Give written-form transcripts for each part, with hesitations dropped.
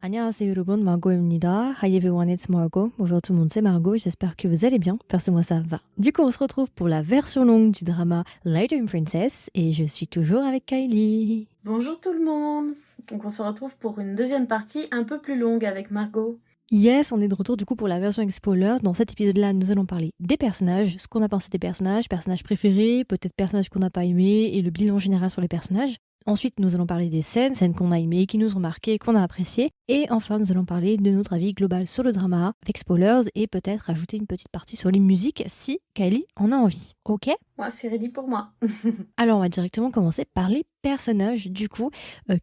안녕하세요 여러분, Margot입니다. Hi everyone, it's Margot. Bonjour tout le monde, c'est Margot. J'espère que vous allez bien. Perso, moi ça va. Du coup, on se retrouve pour la version longue du drama Light Dream Princess et je suis toujours avec Kylie. Bonjour tout le monde. Donc on se retrouve pour une deuxième partie un peu plus longue avec Margot. Yes, on est de retour du coup pour la version avec spoilers. Dans cet épisode-là, nous allons parler des personnages, ce qu'on a pensé des personnages préférés, peut-être personnages qu'on n'a pas aimés et le bilan général sur les personnages. Ensuite, nous allons parler des scènes qu'on a aimées, qui nous ont marquées, qu'on a appréciées. Et enfin, nous allons parler de notre avis global sur le drama, avec spoilers, et peut-être rajouter une petite partie sur les musiques, si Kylie en a envie. Ok ? Moi, c'est ready pour moi. Alors, on va directement commencer par les personnages. Du coup,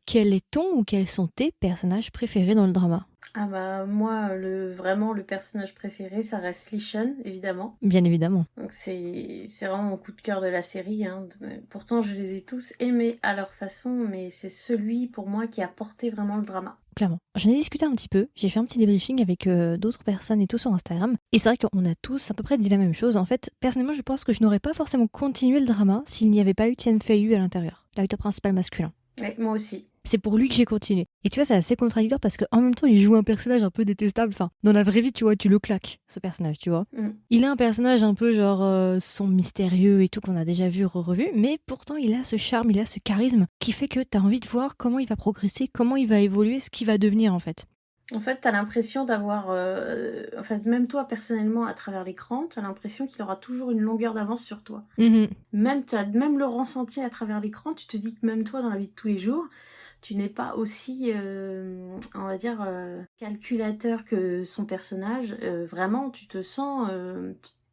quel est ton ou quels sont tes personnages préférés dans le drama ? Ah bah moi, vraiment le personnage préféré, ça reste Lee Shun, évidemment. Bien évidemment. Donc c'est vraiment mon coup de cœur de la série. Hein. Pourtant, je les ai tous aimés à leur façon, mais c'est celui pour moi qui a porté vraiment le drama. Clairement. J'en ai discuté un petit peu, j'ai fait un petit débriefing avec d'autres personnes et tout sur Instagram. Et c'est vrai qu'on a tous à peu près dit la même chose. En fait, personnellement, je pense que je n'aurais pas forcément continué le drama s'il n'y avait pas eu Tien Fei-yu à l'intérieur, l'acteur principal masculin. Ouais, moi aussi. C'est pour lui que j'ai continué. Et tu vois, c'est assez contradictoire parce qu'en même temps, il joue un personnage un peu détestable. Enfin, dans la vraie vie, tu vois, tu le claques, ce personnage, tu vois. Il a un personnage un peu genre son mystérieux et tout qu'on a déjà vu, revu. Mais pourtant, il a ce charme, il a ce charisme qui fait que t'as envie de voir comment il va progresser, comment il va évoluer, ce qu'il va devenir en fait. En fait, t'as l'impression d'avoir... En fait, même toi, personnellement, à travers l'écran, t'as l'impression qu'il aura toujours une longueur d'avance sur toi. Même le ressenti à travers l'écran, tu te dis que même toi, dans la vie de tous les jours, tu n'es pas aussi, on va dire, calculateur que son personnage. Vraiment, tu te sens...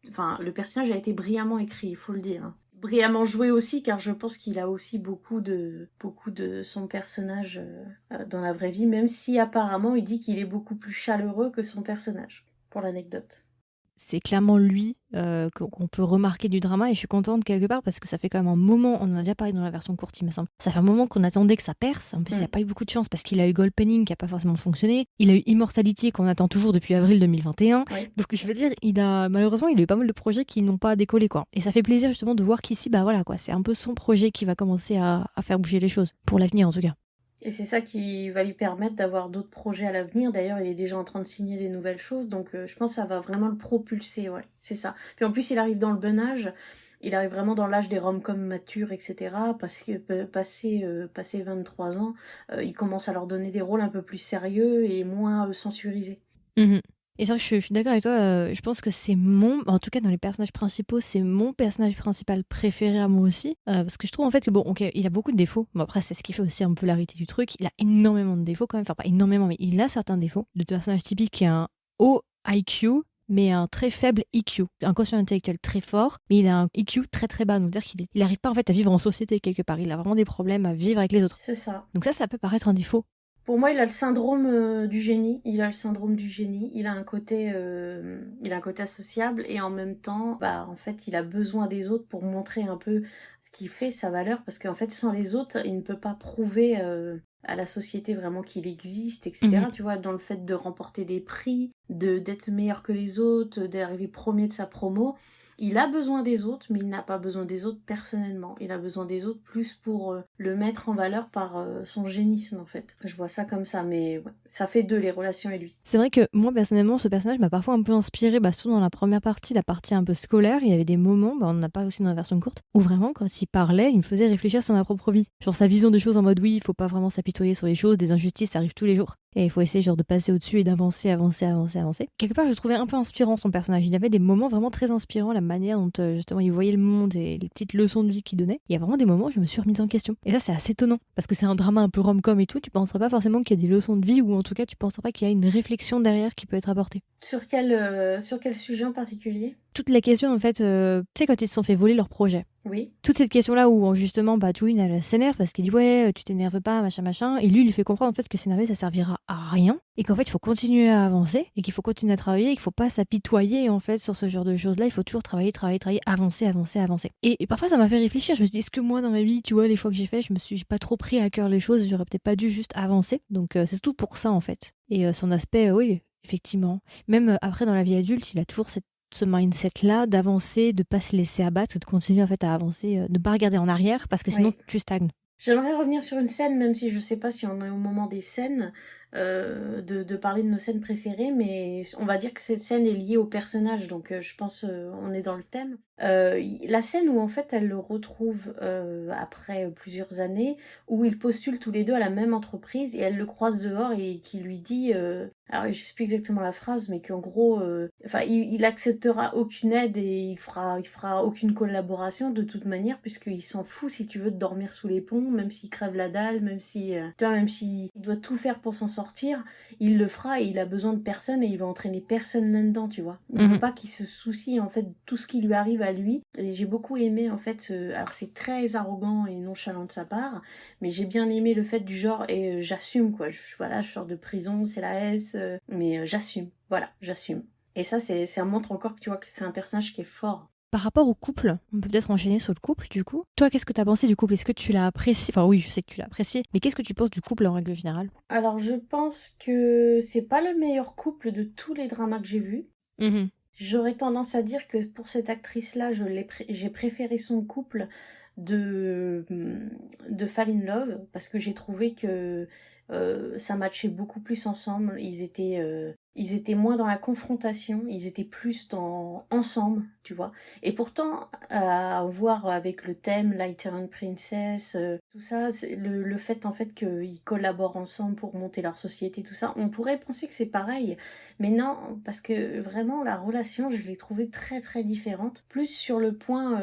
Enfin, le personnage a été brillamment écrit, il faut le dire. Hein. Brillamment joué aussi, car je pense qu'il a aussi beaucoup de son personnage dans la vraie vie, même si apparemment il dit qu'il est beaucoup plus chaleureux que son personnage, pour l'anecdote. C'est clairement lui qu'on peut remarquer du drama et je suis contente quelque part parce que ça fait quand même un moment, on en a déjà parlé dans la version courte il me semble, ça fait un moment qu'on attendait que ça perce, en plus il n'y a pas eu beaucoup de chance parce qu'il a eu Gold Penning qui n'a pas forcément fonctionné, il a eu Immortality qu'on attend toujours depuis avril 2021, donc je veux dire, malheureusement il a eu pas mal de projets qui n'ont pas décollé quoi, et ça fait plaisir justement de voir qu'ici, bah voilà quoi, c'est un peu son projet qui va commencer à faire bouger les choses, pour l'avenir en tout cas. Et c'est ça qui va lui permettre d'avoir d'autres projets à l'avenir. D'ailleurs, il est déjà en train de signer des nouvelles choses, donc je pense que ça va vraiment le propulser, ouais, c'est ça. Puis en plus, il arrive dans le bon âge, il arrive vraiment dans l'âge des rom-coms matures, etc. Parce que passé 23 ans, il commence à leur donner des rôles un peu plus sérieux et moins censurisés. Et c'est vrai que je suis d'accord avec toi, je pense que c'est en tout cas dans les personnages principaux, c'est mon personnage principal préféré à moi aussi, parce que je trouve en fait que bon, ok, il a beaucoup de défauts, bon après c'est ce qui fait aussi un peu la réalité du truc, il a énormément de défauts quand même, enfin pas énormément, mais il a certains défauts. Le personnage typique qui a un haut IQ, mais un très faible EQ, un quotient intellectuel très fort, mais il a un EQ très très bas, donc c'est-à-dire qu'il n'arrive pas en fait à vivre en société quelque part, il a vraiment des problèmes à vivre avec les autres. C'est ça. Donc ça peut paraître un défaut. Pour moi, il a le syndrome du génie. Il a un côté, associable et en même temps, bah, en fait, il a besoin des autres pour montrer un peu ce qui fait sa valeur. Parce qu'en fait, sans les autres, il ne peut pas prouver à la société vraiment qu'il existe, etc. Tu vois, dans le fait de remporter des prix, d'être meilleur que les autres, d'arriver premier de sa promo. Il a besoin des autres, mais il n'a pas besoin des autres personnellement. Il a besoin des autres plus pour le mettre en valeur par son génisme, en fait. Je vois ça comme ça, mais ouais, ça fait deux, les relations et lui. C'est vrai que moi, personnellement, ce personnage m'a parfois un peu inspiré, surtout dans la première partie, la partie un peu scolaire. Il y avait des moments, on n'en a pas aussi dans la version courte, où vraiment, quand il parlait, il me faisait réfléchir sur ma propre vie. Genre sa vision des choses en mode oui, il faut pas vraiment s'apitoyer sur les choses, des injustices arrivent tous les jours. Et il faut essayer genre de passer au-dessus et d'avancer, avancer. Quelque part, je trouvais un peu inspirant son personnage. Il avait des moments vraiment très inspirants, la manière dont justement il voyait le monde et les petites leçons de vie qu'il donnait. Il y a vraiment des moments où je me suis remise en question. Et ça, c'est assez étonnant, parce que c'est un drama un peu rom-com et tout, tu penserais pas forcément qu'il y a des leçons de vie, ou en tout cas tu penserais pas qu'il y a une réflexion derrière qui peut être apportée. Sur quel sujet en particulier ? Toute la question, en fait, tu sais, quand ils se sont fait voler leur projet. Oui. Toute cette question-là où, justement, Juin, elle s'énerve parce qu'il dit ouais, tu t'énerves pas, machin. Et lui, il lui fait comprendre, en fait, que s'énerver, ça servira à rien. Et qu'en fait, il faut continuer à avancer. Et qu'il faut continuer à travailler. Et qu'il faut pas s'apitoyer, en fait, sur ce genre de choses-là. Il faut toujours travailler, avancer. Et parfois, ça m'a fait réfléchir. Je me suis dit, est-ce que moi, dans ma vie, tu vois, les choix que j'ai fait, je me suis pas trop pris à cœur les choses. J'aurais peut-être pas dû juste avancer. Donc, c'est tout pour ça, en fait. Et son aspect, oui, effectivement. Même après, dans la vie adulte, il a toujours ce mindset-là d'avancer, de pas se laisser abattre, de continuer en fait à avancer, de pas regarder en arrière parce que sinon tu stagnes. J'aimerais revenir sur une scène, même si je sais pas si on est au moment des scènes. de parler de nos scènes préférées, mais on va dire que cette scène est liée au personnage, donc je pense on est dans le thème. La scène où en fait elle le retrouve après plusieurs années, où ils postulent tous les deux à la même entreprise et elle le croise dehors et qui lui dit, alors je sais plus exactement la phrase, mais qu'en gros, enfin il acceptera aucune aide et il fera aucune collaboration de toute manière, puisqu'il s'en fout si tu veux de dormir sous les ponts, même s'il crève la dalle, même si tu vois, même s'il doit tout faire pour s'en sortir, il le fera et il a besoin de personne et il va entraîner personne là-dedans, tu vois. Il veut pas qu'il se soucie en fait de tout ce qui lui arrive à lui. Et j'ai beaucoup aimé en fait, alors c'est très arrogant et nonchalant de sa part, mais j'ai bien aimé le fait du genre et j'assume quoi. Voilà, je sors de prison, c'est la S, mais j'assume. Voilà, j'assume. Et ça, ça montre encore que tu vois que c'est un personnage qui est fort. Par rapport au couple, on peut peut-être enchaîner sur le couple du coup. Toi, qu'est-ce que t'as pensé du couple? Est-ce que tu l'as apprécié? Enfin oui, je sais que tu l'as apprécié, mais qu'est-ce que tu penses du couple en règle générale? Alors je pense que c'est pas le meilleur couple de tous les dramas que j'ai vus. J'aurais tendance à dire que pour cette actrice-là, j'ai préféré son couple de Fall in Love, parce que j'ai trouvé que ça matchait beaucoup plus ensemble. Ils étaient moins dans la confrontation, ils étaient plus dans ensemble, tu vois. Et pourtant, à voir avec le thème Lighter Princess, tout ça, le fait en fait qu'ils collaborent ensemble pour monter leur société, tout ça, on pourrait penser que c'est pareil. Mais non, parce que vraiment la relation, je l'ai trouvée très très différente. Plus sur le point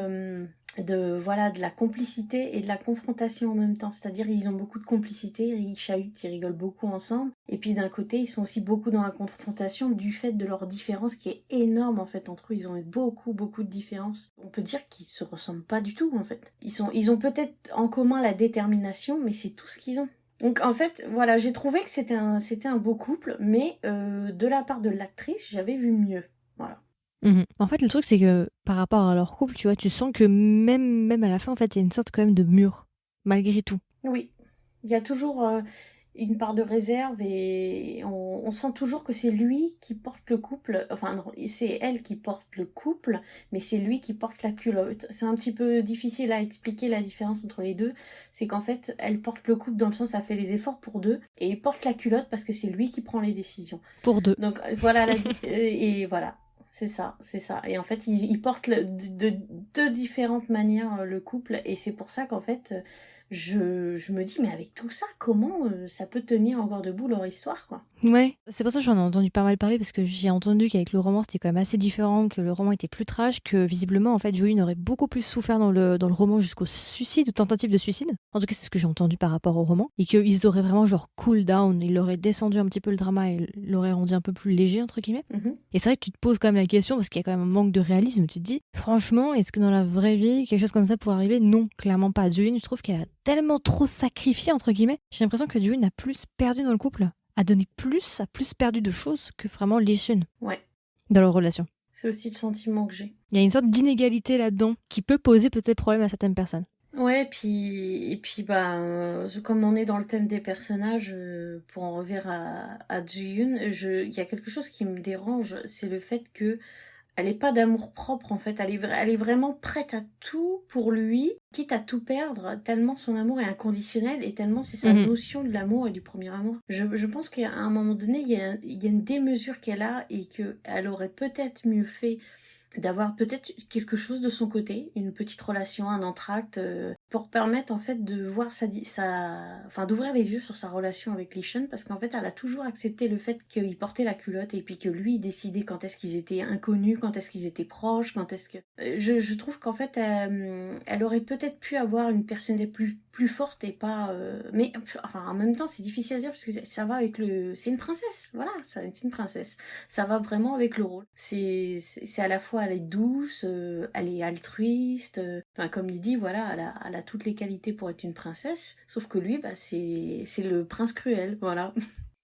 de la complicité et de la confrontation en même temps. C'est-à-dire ils ont beaucoup de complicité, ils chahutent, ils rigolent beaucoup ensemble. Et puis d'un côté, ils sont aussi beaucoup dans la confrontation du fait de leur différence qui est énorme en fait entre eux. Ils ont beaucoup beaucoup de différences. On peut dire qu'ils se ressemblent pas du tout en fait. Ils ont peut-être en commun la détermination, mais c'est tout ce qu'ils ont. Donc en fait, voilà, j'ai trouvé que c'était un beau couple, mais de la part de l'actrice, j'avais vu mieux. Voilà. En fait, le truc, c'est que par rapport à leur couple, tu vois, tu sens que même à la fin, en fait, il y a une sorte quand même de mur, malgré tout. Oui, il y a toujours une part de réserve et on sent toujours que c'est lui qui porte le couple, enfin non, c'est elle qui porte le couple, mais c'est lui qui porte la culotte. C'est un petit peu difficile à expliquer la différence entre les deux, c'est qu'en fait, elle porte le couple dans le sens, elle fait les efforts pour deux, et il porte la culotte parce que c'est lui qui prend les décisions. Pour deux. Donc voilà, et voilà. C'est ça, c'est ça. Et en fait, ils portent de deux différentes manières le couple. Et c'est pour ça qu'en fait, je me dis, mais avec tout ça, comment ça peut tenir encore debout leur histoire, quoi. Ouais, c'est pour ça que j'en ai entendu pas mal parler, parce que j'ai entendu qu'avec le roman, c'était quand même assez différent, que le roman était plus trash, que visiblement, en fait, Joey aurait beaucoup plus souffert dans le roman jusqu'au suicide ou tentative de suicide. En tout cas, c'est ce que j'ai entendu par rapport au roman. Et qu'ils auraient vraiment genre cool down, ils l'auraient descendu un petit peu le drama et l'auraient rendu un peu plus léger, entre guillemets. Et c'est vrai que tu te poses quand même la question, parce qu'il y a quand même un manque de réalisme. Tu te dis, franchement, est-ce que dans la vraie vie, quelque chose comme ça pourrait arriver? Non, clairement pas. Joey, je trouve qu'elle a tellement trop sacrifié, entre guillemets. J'ai l'impression que Joey a plus perdu dans le couple, a donné plus, a plus perdu de choses que vraiment Lee Sun. Ouais. Dans leur relation. C'est aussi le sentiment que j'ai. Il y a une sorte d'inégalité là-dedans qui peut poser peut-être problème à certaines personnes. Ouais, et puis comme on est dans le thème des personnages, pour en revenir à Ji-yoon, il y a quelque chose qui me dérange, c'est le fait que elle n'est pas d'amour propre en fait, elle est vraiment prête à tout pour lui, quitte à tout perdre, tellement son amour est inconditionnel et tellement c'est sa notion de l'amour et du premier amour. Je pense qu'à un moment donné, il y a une démesure qu'elle a et qu'elle aurait peut-être mieux fait d'avoir peut-être quelque chose de son côté, une petite relation, un entracte, pour permettre en fait de voir d'ouvrir les yeux sur sa relation avec Lee Sun, parce qu'en fait elle a toujours accepté le fait qu'il portait la culotte et puis que lui il décidait quand est-ce qu'ils étaient inconnus, quand est-ce qu'ils étaient proches, quand est-ce que... Je trouve qu'en fait elle aurait peut-être pu avoir une personnalité plus forte et pas... Mais enfin en même temps c'est difficile à dire parce que ça va avec le... C'est une princesse, voilà, c'est une princesse. Ça va vraiment avec le rôle. C'est à la fois elle est douce, elle est altruiste, enfin comme il dit, voilà, elle a toutes les qualités pour être une princesse, sauf que lui, c'est le prince cruel, voilà.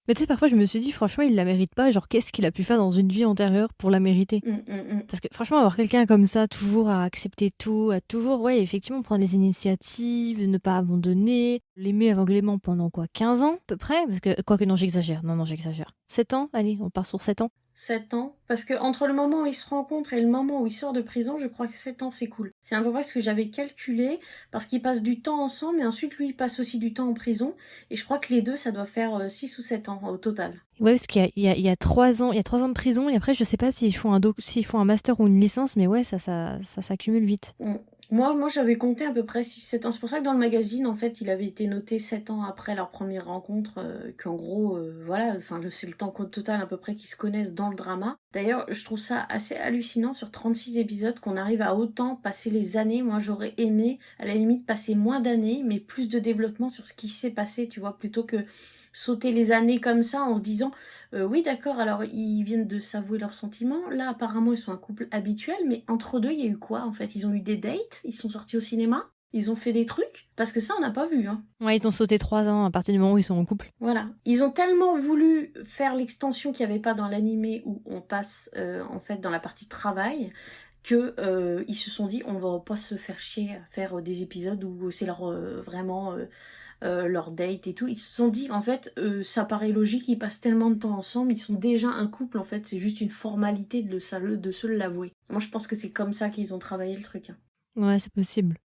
Mais tu sais, parfois je me suis dit, franchement, il la mérite pas, genre qu'est-ce qu'il a pu faire dans une vie antérieure pour la mériter? Parce que franchement, avoir quelqu'un comme ça, toujours à accepter tout, à toujours, ouais, effectivement, prendre les initiatives, ne pas abandonner, l'aimer aveuglément pendant quoi 15 ans à peu près? Parce que, quoique non, j'exagère. Non, j'exagère. 7 ans? Allez, on part sur 7 ans. 7 ans. Parce que entre le moment où il se rencontre et le moment où il sort de prison, je crois que 7 ans, c'est cool. C'est à peu près ce que j'avais calculé, parce qu'ils passent du temps ensemble, et ensuite, lui, il passe aussi du temps en prison. Et je crois que les deux, ça doit faire 6 ou 7 ans au total. Ouais, parce qu'il y a 3 ans, il y a 3 ans de prison, et après, je sais pas s'ils font un master ou une licence, mais ouais, ça s'accumule vite. Moi, j'avais compté à peu près 6-7 ans. C'est pour ça que dans le magazine, en fait, il avait été noté 7 ans après leur première rencontre, qu'en gros, voilà, enfin, c'est le temps total à peu près qu'ils se connaissent dans le drama. D'ailleurs, je trouve ça assez hallucinant sur 36 épisodes qu'on arrive à autant passer les années. Moi, j'aurais aimé, à la limite, passer moins d'années, mais plus de développement sur ce qui s'est passé, tu vois, plutôt que sauter les années comme ça en se disant oui d'accord, alors ils viennent de s'avouer leurs sentiments, là apparemment ils sont un couple habituel, mais entre deux il y a eu quoi en fait? Ils ont eu des dates, ils sont sortis au cinéma, ils ont fait des trucs, parce que ça on n'a pas vu hein. Ouais, ils ont sauté 3 ans à partir du moment où ils sont en couple. Voilà, ils ont tellement voulu faire l'extension qu'il n'y avait pas dans l'animé où on passe en fait dans la partie travail, que ils se sont dit on va pas se faire chier à faire des épisodes où c'est leur vraiment leur date et tout, ils se sont dit en fait ça paraît logique, ils passent tellement de temps ensemble, ils sont déjà un couple en fait, c'est juste une formalité de se l'avouer. Moi je pense que c'est comme ça qu'ils ont travaillé le truc. Hein. Ouais, c'est possible.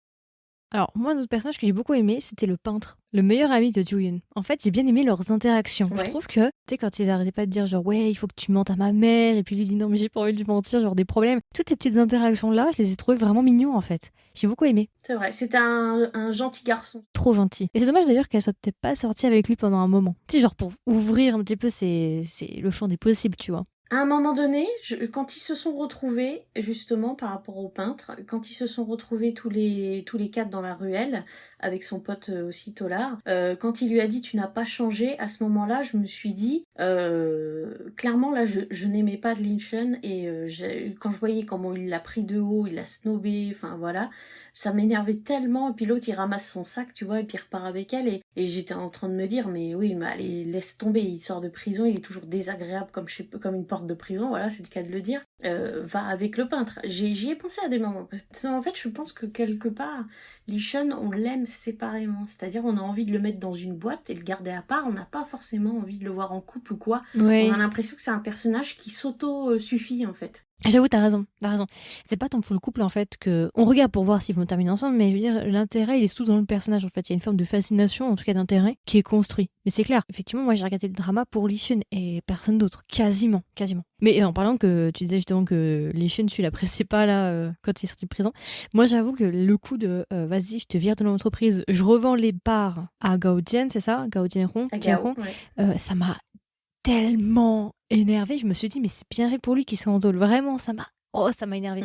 Alors, moi, un autre personnage que j'ai beaucoup aimé, c'était le peintre, le meilleur ami de Julian. En fait, j'ai bien aimé leurs interactions. Ouais. Je trouve que, tu sais, quand ils arrêtaient pas de dire genre, ouais, il faut que tu mentes à ma mère, et puis lui dit non, mais j'ai pas envie de lui mentir, genre des problèmes. Toutes ces petites interactions-là, je les ai trouvées vraiment mignons, en fait. J'ai beaucoup aimé. C'est vrai, c'était un gentil garçon. Trop gentil. Et c'est dommage d'ailleurs qu'elle soit peut-être pas sortie avec lui pendant un moment. Tu sais, genre pour ouvrir un petit peu c'est le champ des possibles, tu vois. À un moment donné, quand ils se sont retrouvés, justement par rapport au peintre, quand ils se sont retrouvés tous les quatre dans la ruelle, avec son pote aussi Tolar, quand il lui a dit tu n'as pas changé, à ce moment-là, je me suis dit, clairement là, je n'aimais pas de Lynchen, et quand je voyais comment il l'a pris de haut, il l'a snobé, enfin voilà, ça m'énervait tellement, et puis l'autre il ramasse son sac, tu vois, et puis il repart avec elle, et j'étais en train de me dire, mais oui, mais allez, laisse tomber, il sort de prison, il est toujours désagréable comme une porte de prison, voilà, c'est le cas de le dire, va avec le peintre. J'y ai pensé à des moments. En fait, je pense que quelque part, Lynchen, on l'aime séparément, c'est-à-dire on a envie de le mettre dans une boîte et le garder à part, on n'a pas forcément envie de le voir en couple ou quoi. Ouais. On a l'impression que c'est un personnage qui s'auto-suffit, en fait. J'avoue, t'as raison. C'est pas tant pour le couple en fait que on regarde pour voir s'ils vont terminer ensemble, mais je veux dire l'intérêt il est tout dans le personnage en fait. Il y a une forme de fascination, en tout cas d'intérêt, qui est construit. Mais c'est clair, effectivement, moi j'ai regardé le drama pour Lynchen et personne d'autre, quasiment. Mais en parlant que tu disais justement que Lynchen tu l'appréciais pas là quand il est sorti de prison, moi j'avoue que le coup de vas-y je te vire de l'entreprise, je revends les parts à Gao Jian, c'est ça, Gao Jianhong, ouais. Ça m'a tellement énervée, je me suis dit mais c'est bien fait pour lui qu'il soit en tôle, vraiment ça m'a énervé.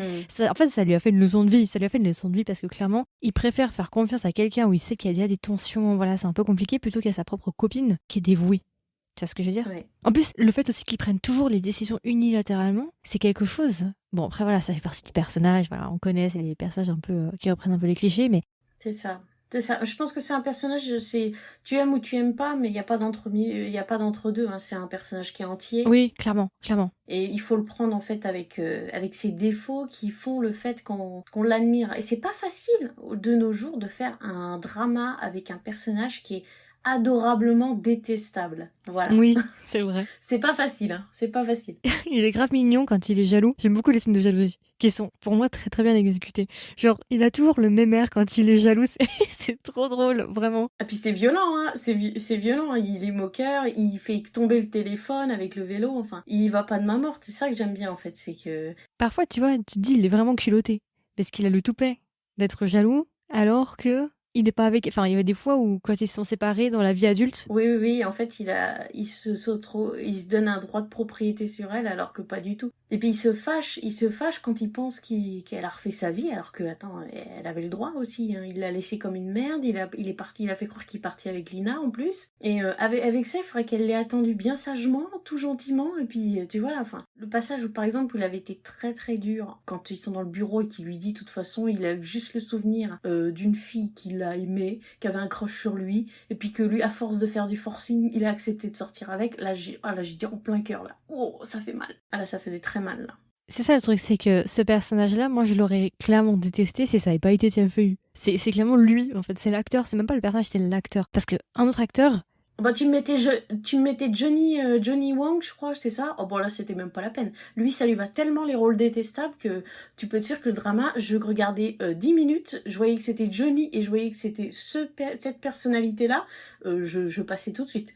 En fait ça lui a fait une leçon de vie, parce que clairement il préfère faire confiance à quelqu'un où il sait qu'il y a déjà des tensions, voilà c'est un peu compliqué, plutôt qu'à sa propre copine qui est dévouée. Tu vois ce que je veux dire? Ouais. En plus le fait aussi qu'ils prennent toujours les décisions unilatéralement, c'est quelque chose. Bon après voilà, ça fait partie du personnage, voilà on connaît, c'est les personnages un peu qui reprennent un peu les clichés, mais c'est ça. C'est ça. Je pense que c'est un personnage, tu aimes ou tu aimes pas, mais il n'y a pas d'entre-deux. Hein. C'est un personnage qui est entier. Oui, clairement. Et il faut le prendre en fait avec ses défauts qui font le fait qu'on l'admire. Et c'est pas facile de nos jours de faire un drama avec un personnage qui est adorablement détestable. Voilà. Oui, c'est vrai. C'est pas facile, hein. C'est pas facile. Il est grave mignon quand il est jaloux. J'aime beaucoup les scènes de jalousie qui sont pour moi très très bien exécutées. Genre, il a toujours le même air quand il est jaloux. C'est trop drôle, vraiment. Et puis c'est violent, hein. C'est violent. Il est moqueur, il fait tomber le téléphone avec le vélo. Enfin, il y va pas de main morte. C'est ça que j'aime bien en fait, c'est que... Parfois, tu vois, tu te dis, il est vraiment culotté. Parce qu'il a le toupet d'être jaloux, alors que... il n'est pas avec... Enfin, il y avait des fois où, quand ils se sont séparés dans la vie adulte... Oui, en fait, il se donne un droit de propriété sur elle, alors que pas du tout. Et puis il se fâche quand il pense qu'elle a refait sa vie, alors que, attends, elle avait le droit aussi, hein. Il l'a laissé comme une merde, il est parti, il a fait croire qu'il partait avec Lina, en plus. Et avec ça, il faudrait qu'elle l'ait attendu bien sagement, tout gentiment, et puis, tu vois, enfin, le passage où, par exemple, où il avait été très très dur, quand ils sont dans le bureau et qu'il lui dit, de toute façon, il a juste le souvenir d'une fille qu'il a aimée, qui avait un crush sur lui, et puis que lui, à force de faire du forcing, il a accepté de sortir avec. Là, j'ai dit en plein cœur, là. Oh, ça fait mal. Ah là, ça faisait très mal, là. C'est ça le truc, c'est que ce personnage-là, moi je l'aurais clairement détesté si ça n'avait pas été Tian Feu. C'est clairement lui, en fait, c'est l'acteur, c'est même pas le personnage, c'est l'acteur. Parce que un autre acteur... Bah, tu me mettais Johnny Wang, je crois, c'est ça. Oh bon, là, c'était même pas la peine. Lui, ça lui va tellement les rôles détestables que tu peux être sûr que le drama, je regardais 10 minutes, je voyais que c'était Johnny et je voyais que c'était cette personnalité-là, je passais tout de suite.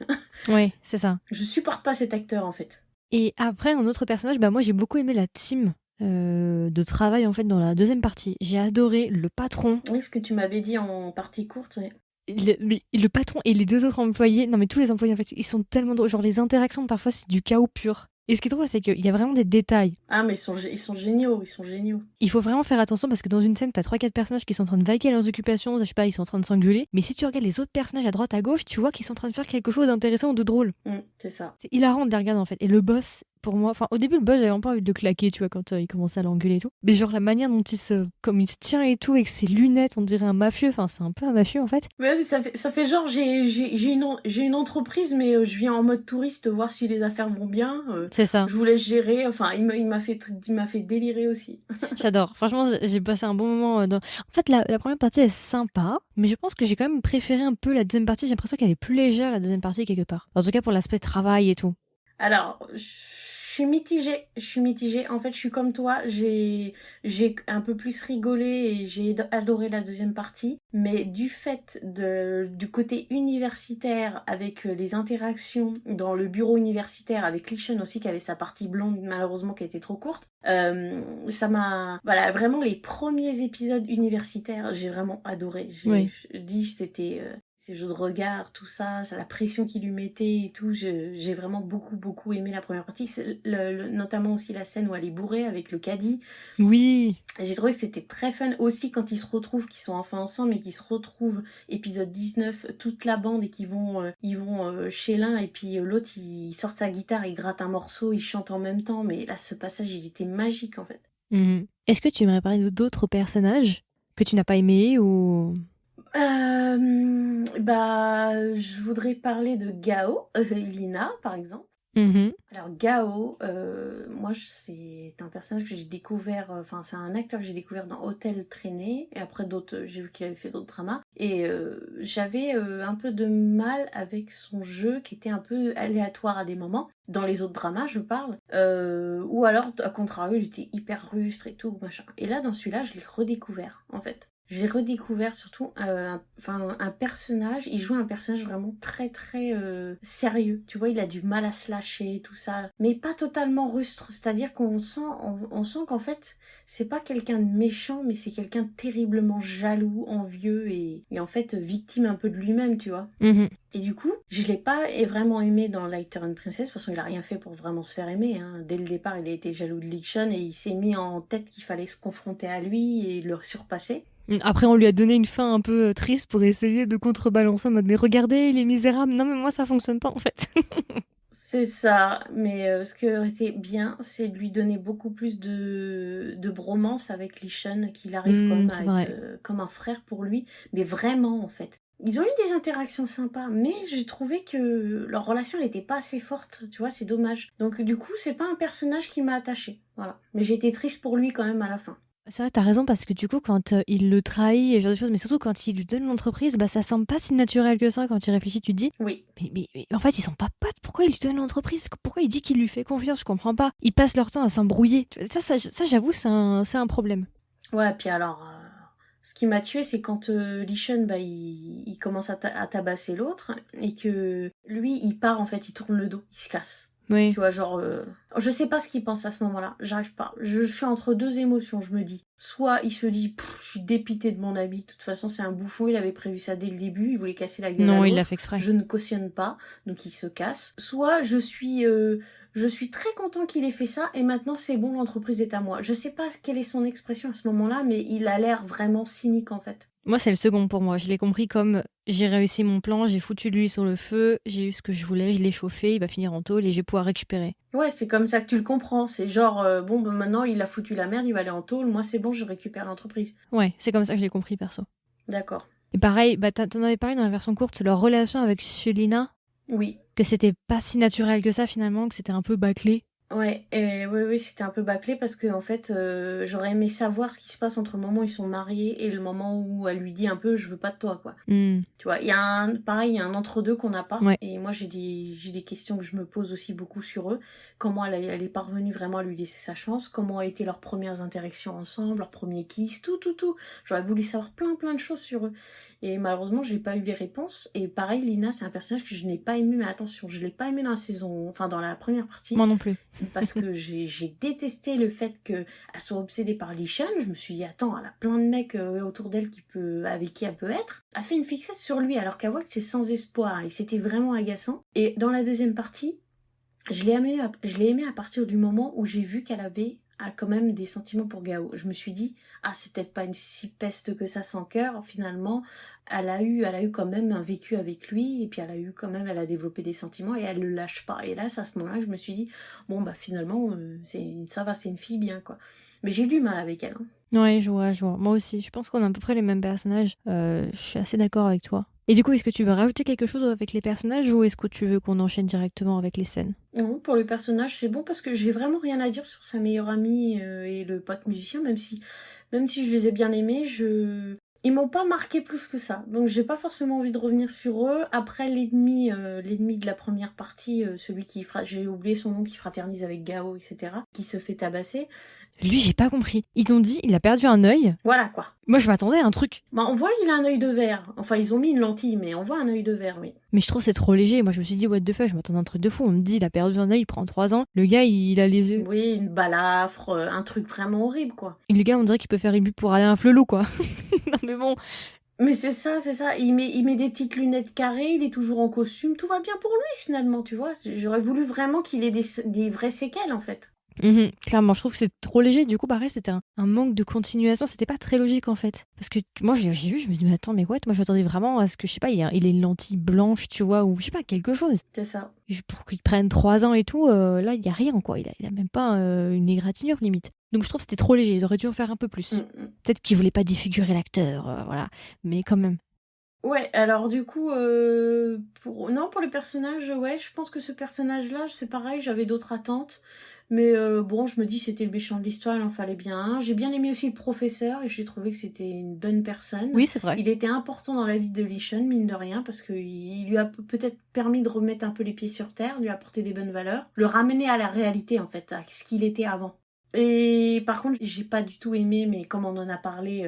Ouais, c'est ça. Je supporte pas cet acteur, en fait. Et après, un autre personnage, bah moi j'ai beaucoup aimé la team de travail en fait dans la deuxième partie. J'ai adoré le patron. Oui, ce que tu m'avais dit en partie courte, oui. Le patron et les deux autres employés, non mais tous les employés en fait, ils sont tellement drôles. Genre les interactions parfois c'est du chaos pur. Et ce qui est drôle, c'est qu'il y a vraiment des détails. Ah, mais ils sont géniaux, ils sont géniaux. Il faut vraiment faire attention parce que dans une scène, t'as 3-4 personnages qui sont en train de vaquer à leurs occupations, je sais pas, ils sont en train de s'engueuler. Mais si tu regardes les autres personnages à droite, à gauche, tu vois qu'ils sont en train de faire quelque chose d'intéressant ou de drôle. C'est ça. C'est hilarant de les regarder en fait. Et le boss, pour moi, enfin au début le boss j'avais vraiment pas envie de le claquer, tu vois, quand il commençait à l'engueuler et tout. Mais genre la manière dont comme il se tient et tout, avec ses lunettes, on dirait un mafieux, enfin c'est un peu un mafieux en fait. Ouais, mais ça fait genre j'ai une entreprise mais je viens en mode touriste voir si les affaires vont bien. C'est ça. Je vous laisse gérer, enfin il m'a fait délirer aussi. J'adore, franchement j'ai passé un bon moment dans... En fait la première partie est sympa, mais je pense que j'ai quand même préféré un peu la deuxième partie, j'ai l'impression qu'elle est plus légère la deuxième partie quelque part. En tout cas pour l'aspect travail et tout. Alors, je suis mitigée. En fait, je suis comme toi. J'ai un peu plus rigolé et j'ai adoré la deuxième partie. Mais du fait du côté universitaire, avec les interactions dans le bureau universitaire, avec Lee aussi, qui avait sa partie blonde, malheureusement, qui était trop courte, ça m'a... Voilà, vraiment, les premiers épisodes universitaires, j'ai vraiment adoré. Je dis, c'était... Ses jeux de regard, tout ça, la pression qu'il lui mettait et tout, j'ai vraiment beaucoup aimé la première partie, notamment aussi la scène où elle est bourrée avec le caddie. Oui. J'ai trouvé que c'était très fun aussi quand ils se retrouvent, qu'ils sont enfin ensemble et qu'ils se retrouvent, épisode 19, toute la bande et qu'ils vont chez l'un et puis l'autre il sort sa guitare, il gratte un morceau, il chante en même temps, mais là ce passage il était magique en fait. Est-ce que tu aimerais parler d'autres personnages que tu n'as pas aimés ou... Je voudrais parler de Gao, Lina par exemple. Alors Gao, moi c'est un personnage que j'ai découvert, enfin c'est un acteur que j'ai découvert dans Hôtel Traîné, et après d'autres, j'ai vu qu'il avait fait d'autres dramas, et j'avais un peu de mal avec son jeu qui était un peu aléatoire à des moments, dans les autres dramas je parle, ou alors à contrario il était hyper rustre et tout, machin. Et là dans celui-là je l'ai redécouvert en fait. J'ai redécouvert surtout un personnage, il joue un personnage vraiment très sérieux. Tu vois, il a du mal à se lâcher, tout ça, mais pas totalement rustre. C'est-à-dire qu'on sent qu'en fait, c'est pas quelqu'un de méchant, mais c'est quelqu'un de terriblement jaloux, envieux et en fait victime un peu de lui-même, tu vois. Et du coup, je l'ai pas vraiment aimé dans Lighter and Princess, parce qu'il a rien fait pour vraiment se faire aimer. Hein. Dès le départ, il a été jaloux de Lichun et il s'est mis en tête qu'il fallait se confronter à lui et le surpasser. Après, on lui a donné une fin un peu triste pour essayer de contrebalancer en mode mais regardez, il est misérable. Non, mais moi, ça fonctionne pas en fait. C'est ça, mais ce qui aurait été bien, c'est de lui donner beaucoup plus de bromance avec Lee-Shun, qu'il arrive comme à être comme un frère pour lui, mais vraiment en fait. Ils ont eu des interactions sympas, mais j'ai trouvé que leur relation n'était pas assez forte, tu vois, c'est dommage. Donc du coup, c'est pas un personnage qui m'a attachée, voilà. Mais j'ai été triste pour lui quand même à la fin. C'est vrai, t'as raison, parce que du coup, quand il le trahit et ce genre de choses, mais surtout quand il lui donne l'entreprise, bah ça semble pas si naturel que ça. Quand tu réfléchis, tu te dis oui. Mais en fait, ils sont pas potes. Pourquoi il lui donne l'entreprise? Pourquoi il dit qu'il lui fait confiance? Je comprends pas. Ils passent leur temps à s'embrouiller. Ça j'avoue, c'est un problème. Ouais, puis alors, ce qui m'a tué, c'est quand Lee-Shun, il commence à tabasser l'autre et que lui, il part en fait, il tourne le dos, il se casse. Oui. Tu vois, genre, je sais pas ce qu'il pense à ce moment-là, j'arrive pas. Je suis entre deux émotions, je me dis. Soit il se dit, je suis dépité de mon ami, de toute façon c'est un bouffon, il avait prévu ça dès le début, il voulait casser la gueule à l'autre. Non, il l'a fait exprès. Je ne cautionne pas, donc il se casse. Soit je suis très content qu'il ait fait ça et maintenant c'est bon, l'entreprise est à moi. Je sais pas quelle est son expression à ce moment-là, mais il a l'air vraiment cynique en fait. Moi, c'est le second pour moi. Je l'ai compris comme j'ai réussi mon plan, j'ai foutu de l'huile sur le feu, j'ai eu ce que je voulais, je l'ai chauffé, il va finir en tôle et je vais pouvoir récupérer. Ouais, c'est comme ça que tu le comprends. C'est genre, maintenant il a foutu la merde, il va aller en tôle, moi c'est bon, je récupère l'entreprise. Ouais, c'est comme ça que je l'ai compris, perso. D'accord. Et pareil, t'en avais parlé dans la version courte, leur relation avec Sulina. Oui. Que c'était pas si naturel que ça finalement, que c'était un peu bâclé. Ouais, oui, c'était un peu bâclé parce que en fait, j'aurais aimé savoir ce qui se passe entre le moment où ils sont mariés et le moment où elle lui dit un peu je veux pas de toi quoi. Tu vois, il y a un entre-deux qu'on n'a pas. Ouais. Et moi j'ai des questions que je me pose aussi beaucoup sur eux. Comment elle est parvenue vraiment à lui laisser sa chance, comment a été leurs premières interactions ensemble, leurs premiers kiss, tout. J'aurais voulu savoir plein de choses sur eux. Et malheureusement, j'ai pas eu les réponses. Et pareil, Lina, c'est un personnage que je n'ai pas aimé, mais attention, je l'ai pas aimé dans la première partie. Moi non plus. Parce que j'ai détesté le fait qu'elle soit obsédée par Lishan. Je me suis dit, attends, elle a plein de mecs autour d'elle avec qui elle peut être. Elle a fait une fixette sur lui, alors qu'elle voit que c'est sans espoir. Et c'était vraiment agaçant. Et dans la deuxième partie, je l'ai aimée à partir du moment où j'ai vu qu'elle avait quand même des sentiments pour Gao. Je me suis dit, c'est peut-être pas une si peste que ça sans cœur. Finalement, elle a eu quand même un vécu avec lui, et puis elle a développé des sentiments, et elle le lâche pas. Et là, c'est à ce moment-là que je me suis dit, bon, finalement, ça va, c'est une fille bien, quoi. Mais j'ai eu du mal avec elle. Ouais, je vois. Moi aussi, je pense qu'on a à peu près les mêmes personnages. Je suis assez d'accord avec toi. Et du coup, est-ce que tu veux rajouter quelque chose avec les personnages ou est-ce que tu veux qu'on enchaîne directement avec les scènes ? Non, pour le personnage, c'est bon parce que j'ai vraiment rien à dire sur sa meilleure amie et le pote musicien, même si je les ai bien aimés, ils m'ont pas marqué plus que ça. Donc j'ai pas forcément envie de revenir sur eux. Après l'ennemi de la première partie, celui j'ai oublié son nom, qui fraternise avec Gao, etc., qui se fait tabasser. Lui, j'ai pas compris. Ils t'ont dit, il a perdu un œil. Voilà quoi. Moi, je m'attendais à un truc. On voit qu'il a un œil de verre. Enfin, ils ont mis une lentille, mais on voit un œil de verre, oui. Mais je trouve c'est trop léger. Moi, je me suis dit, what the fuck, je m'attendais à un truc de fou. On me dit, il a perdu un œil, il prend 3 ans. Le gars, il a les yeux. Oui, une balafre, un truc vraiment horrible, quoi. Et le gars, on dirait qu'il peut faire une pub pour aller à un flelot, quoi. Non, mais bon. Mais c'est ça. Il met des petites lunettes carrées, il est toujours en costume. Tout va bien pour lui, finalement, tu vois. J'aurais voulu vraiment qu'il ait des vraies séquelles, en fait. Clairement, je trouve que c'est trop léger. Du coup, pareil, c'était un manque de continuation. C'était pas très logique, en fait. Parce que moi, j'ai vu, je me dis, mais attends, mais what ? Moi, je m'attendais vraiment à ce que, je sais pas, il ait une lentille blanche, tu vois, ou je sais pas, quelque chose. C'est ça. Pour qu'il prenne 3 ans et tout, là, il y a rien, quoi. Il a même pas une égratignure, limite. Donc, je trouve que c'était trop léger. Ils auraient dû en faire un peu plus. Peut-être qu'ils voulaient pas défigurer l'acteur, voilà. Mais quand même. Ouais, alors du coup, pour le personnage, ouais, je pense que ce personnage-là, c'est pareil, j'avais d'autres attentes. Mais bon, je me dis c'était le méchant de l'histoire, il en fallait bien un. J'ai bien aimé aussi le professeur et j'ai trouvé que c'était une bonne personne. Oui, c'est vrai. Il était important dans la vie de Lishan, mine de rien, parce qu'il lui a peut-être permis de remettre un peu les pieds sur terre, lui apporter des bonnes valeurs, le ramener à la réalité, en fait, à ce qu'il était avant. Et par contre, j'ai pas du tout aimé, mais comme on en a parlé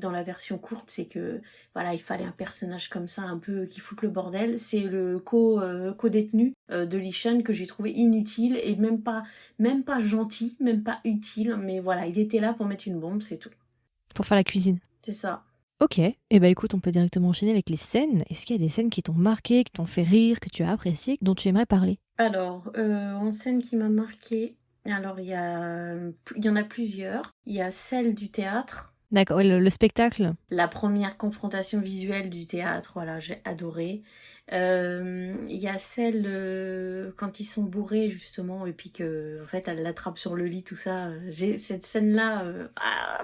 dans la version courte, c'est que voilà, il fallait un personnage comme ça, un peu qui foute le bordel. C'est le co-détenu de Lishan que j'ai trouvé inutile et même pas gentil, même pas utile, mais voilà, il était là pour mettre une bombe, c'est tout. Pour faire la cuisine. C'est ça. Ok, et écoute, on peut directement enchaîner avec les scènes. Est-ce qu'il y a des scènes qui t'ont marqué, qui t'ont fait rire, que tu as apprécié, dont tu aimerais parler ? Alors, en scène qui m'a marquée, alors il y en a plusieurs. Il y a celle du théâtre. D'accord, le spectacle. La première confrontation visuelle du théâtre, voilà, j'ai adoré. Il y a celle quand ils sont bourrés justement et puis que en fait elle l'attrape sur le lit, tout ça. J'ai cette scène-là